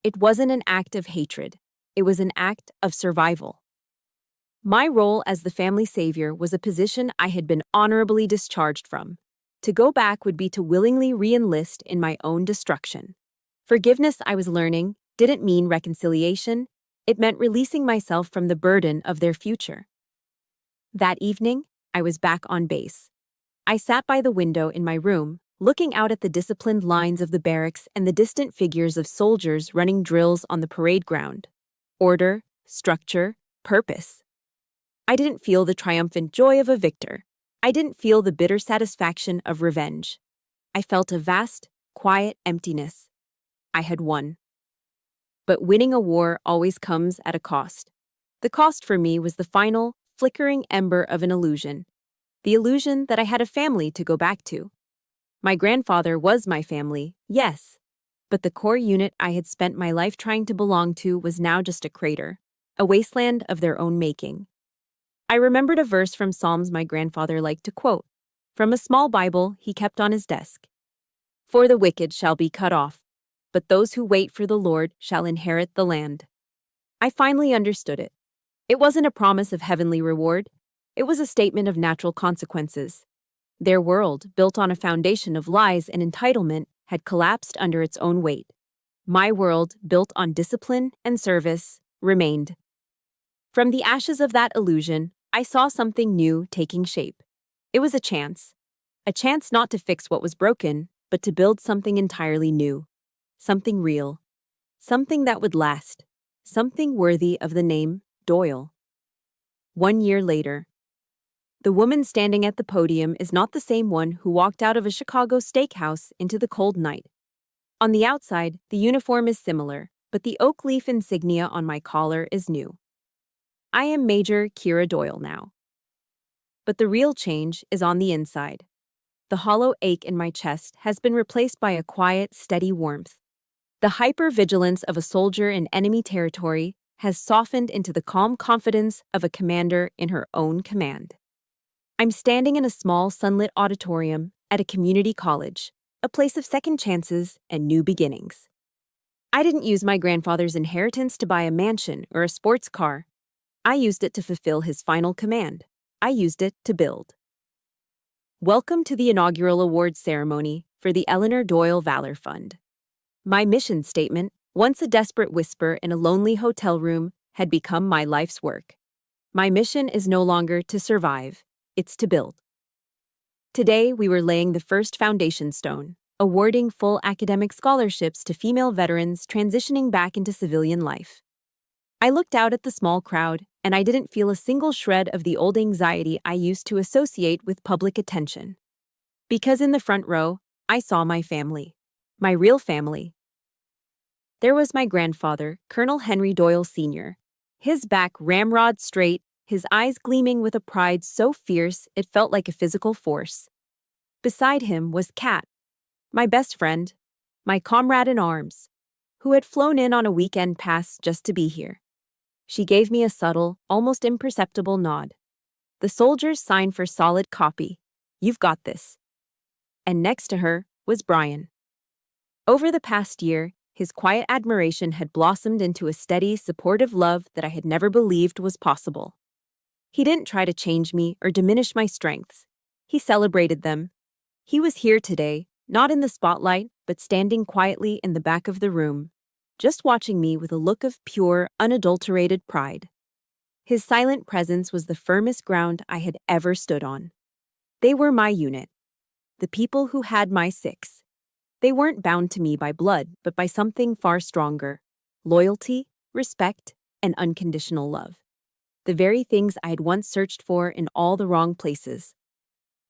It wasn't an act of hatred. It was an act of survival. My role as the family savior was a position I had been honorably discharged from. To go back would be to willingly re-enlist in my own destruction. Forgiveness, I was learning, didn't mean reconciliation. It meant releasing myself from the burden of their future. That evening, I was back on base. I sat by the window in my room, looking out at the disciplined lines of the barracks and the distant figures of soldiers running drills on the parade ground. Order, structure, purpose. I didn't feel the triumphant joy of a victor. I didn't feel the bitter satisfaction of revenge. I felt a vast, quiet emptiness. I had won. But winning a war always comes at a cost. The cost for me was the final, flickering ember of an illusion. The illusion that I had a family to go back to. My grandfather was my family, yes. But the core unit I had spent my life trying to belong to was now just a crater, a wasteland of their own making. I remembered a verse from Psalms my grandfather liked to quote, from a small Bible he kept on his desk. For the wicked shall be cut off, but those who wait for the Lord shall inherit the land. I finally understood it. It wasn't a promise of heavenly reward. It was a statement of natural consequences. Their world, built on a foundation of lies and entitlement, had collapsed under its own weight. My world, built on discipline and service, remained. From the ashes of that illusion, I saw something new taking shape. It was a chance not to fix what was broken, but to build something entirely new. Something real. Something that would last. Something worthy of the name Doyle. 1 year later. The woman standing at the podium is not the same one who walked out of a Chicago steakhouse into the cold night. On the outside, the uniform is similar, but the oak leaf insignia on my collar is new. I am Major Kira Doyle now. But the real change is on the inside. The hollow ache in my chest has been replaced by a quiet, steady warmth. The hyper-vigilance of a soldier in enemy territory has softened into the calm confidence of a commander in her own command. I'm standing in a small, sunlit auditorium at a community college, a place of second chances and new beginnings. I didn't use my grandfather's inheritance to buy a mansion or a sports car. I used it to fulfill his final command. I used it to build. Welcome to the inaugural awards ceremony for the Eleanor Doyle Valor Fund. My mission statement, once a desperate whisper in a lonely hotel room, had become my life's work. My mission is no longer to survive, it's to build. Today, we were laying the first foundation stone, awarding full academic scholarships to female veterans transitioning back into civilian life. I looked out at the small crowd, and I didn't feel a single shred of the old anxiety I used to associate with public attention. Because in the front row, I saw my family. My real family. There was my grandfather, Colonel Henry Doyle Sr., his back ramrod straight, his eyes gleaming with a pride so fierce it felt like a physical force. Beside him was Kat, my best friend, my comrade in arms, who had flown in on a weekend pass just to be here. She gave me a subtle, almost imperceptible nod. The soldier's sign for solid copy. You've got this. And next to her was Brian. Over the past year, his quiet admiration had blossomed into a steady, supportive love that I had never believed was possible. He didn't try to change me or diminish my strengths. He celebrated them. He was here today, not in the spotlight, but standing quietly in the back of the room, just watching me with a look of pure, unadulterated pride. His silent presence was the firmest ground I had ever stood on. They were my unit, the people who had my six. They weren't bound to me by blood, but by something far stronger: loyalty, respect, and unconditional love. The very things I had once searched for in all the wrong places.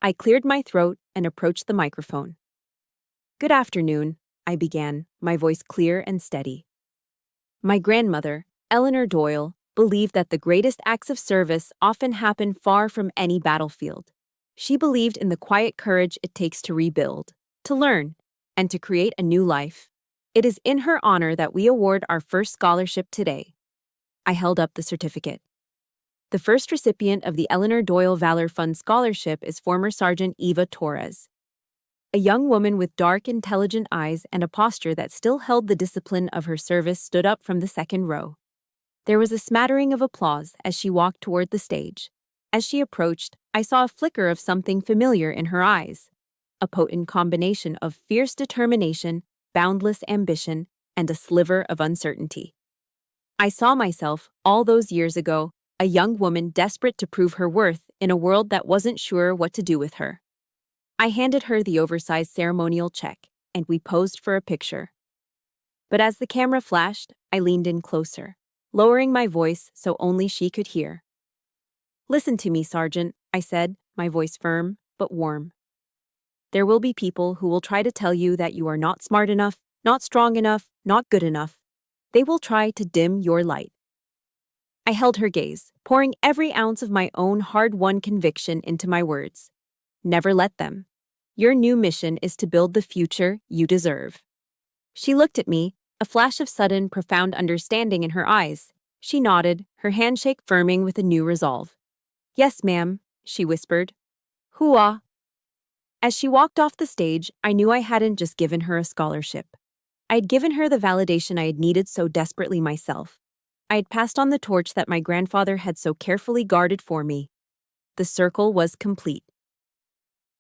I cleared my throat and approached the microphone. Good afternoon, I began, my voice clear and steady. My grandmother, Eleanor Doyle, believed that the greatest acts of service often happen far from any battlefield. She believed in the quiet courage it takes to rebuild, to learn, and to create a new life. It is in her honor that we award our first scholarship today. I held up the certificate. The first recipient of the Eleanor Doyle Valor Fund Scholarship is former Sergeant Eva Torres. A young woman with dark, intelligent eyes and a posture that still held the discipline of her service stood up from the second row. There was a smattering of applause as she walked toward the stage. As she approached, I saw a flicker of something familiar in her eyes. a potent combination of fierce determination, boundless ambition, and a sliver of uncertainty. I saw myself, all those years ago, a young woman desperate to prove her worth in a world that wasn't sure what to do with her. I handed her the oversized ceremonial check, and we posed for a picture. But as the camera flashed, I leaned in closer, lowering my voice so only she could hear. "Listen to me, Sergeant," I said, my voice firm but warm. "There will be people who will try to tell you that you are not smart enough, not strong enough, not good enough. They will try to dim your light." I held her gaze, pouring every ounce of my own hard-won conviction into my words. "Never let them. Your new mission is to build the future you deserve." She looked at me, a flash of sudden, profound understanding in her eyes. She nodded, her handshake firming with a new resolve. "Yes, ma'am," she whispered. "Hooah." As she walked off the stage, I knew I hadn't just given her a scholarship. I had given her the validation I had needed so desperately myself. I had passed on the torch that my grandfather had so carefully guarded for me. The circle was complete.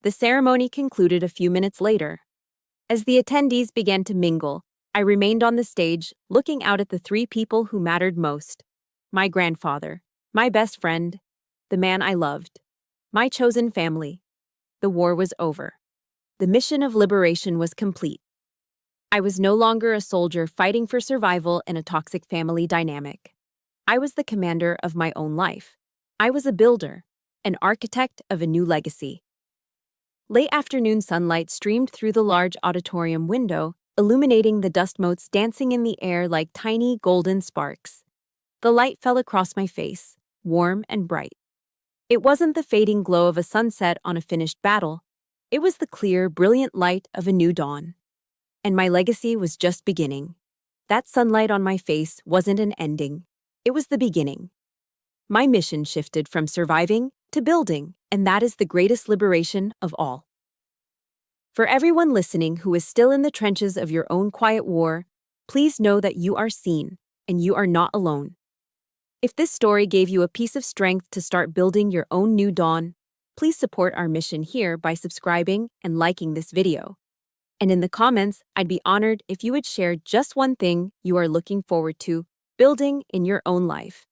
The ceremony concluded a few minutes later. As the attendees began to mingle, I remained on the stage, looking out at the three people who mattered most. My grandfather, my best friend, the man I loved, my chosen family. The war was over. The mission of liberation was complete. I was no longer a soldier fighting for survival in a toxic family dynamic. I was the commander of my own life. I was a builder, an architect of a new legacy. Late afternoon sunlight streamed through the large auditorium window, illuminating the dust motes dancing in the air like tiny golden sparks. The light fell across my face, warm and bright. It wasn't the fading glow of a sunset on a finished battle. It was the clear, brilliant light of a new dawn. And my legacy was just beginning. That sunlight on my face wasn't an ending. It was the beginning. My mission shifted from surviving to building, and that is the greatest liberation of all. For everyone listening who is still in the trenches of your own quiet war, please know that you are seen, and you are not alone. If this story gave you a piece of strength to start building your own new dawn, please support our mission here by subscribing and liking this video. And in the comments, I'd be honored if you would share just one thing you are looking forward to building in your own life.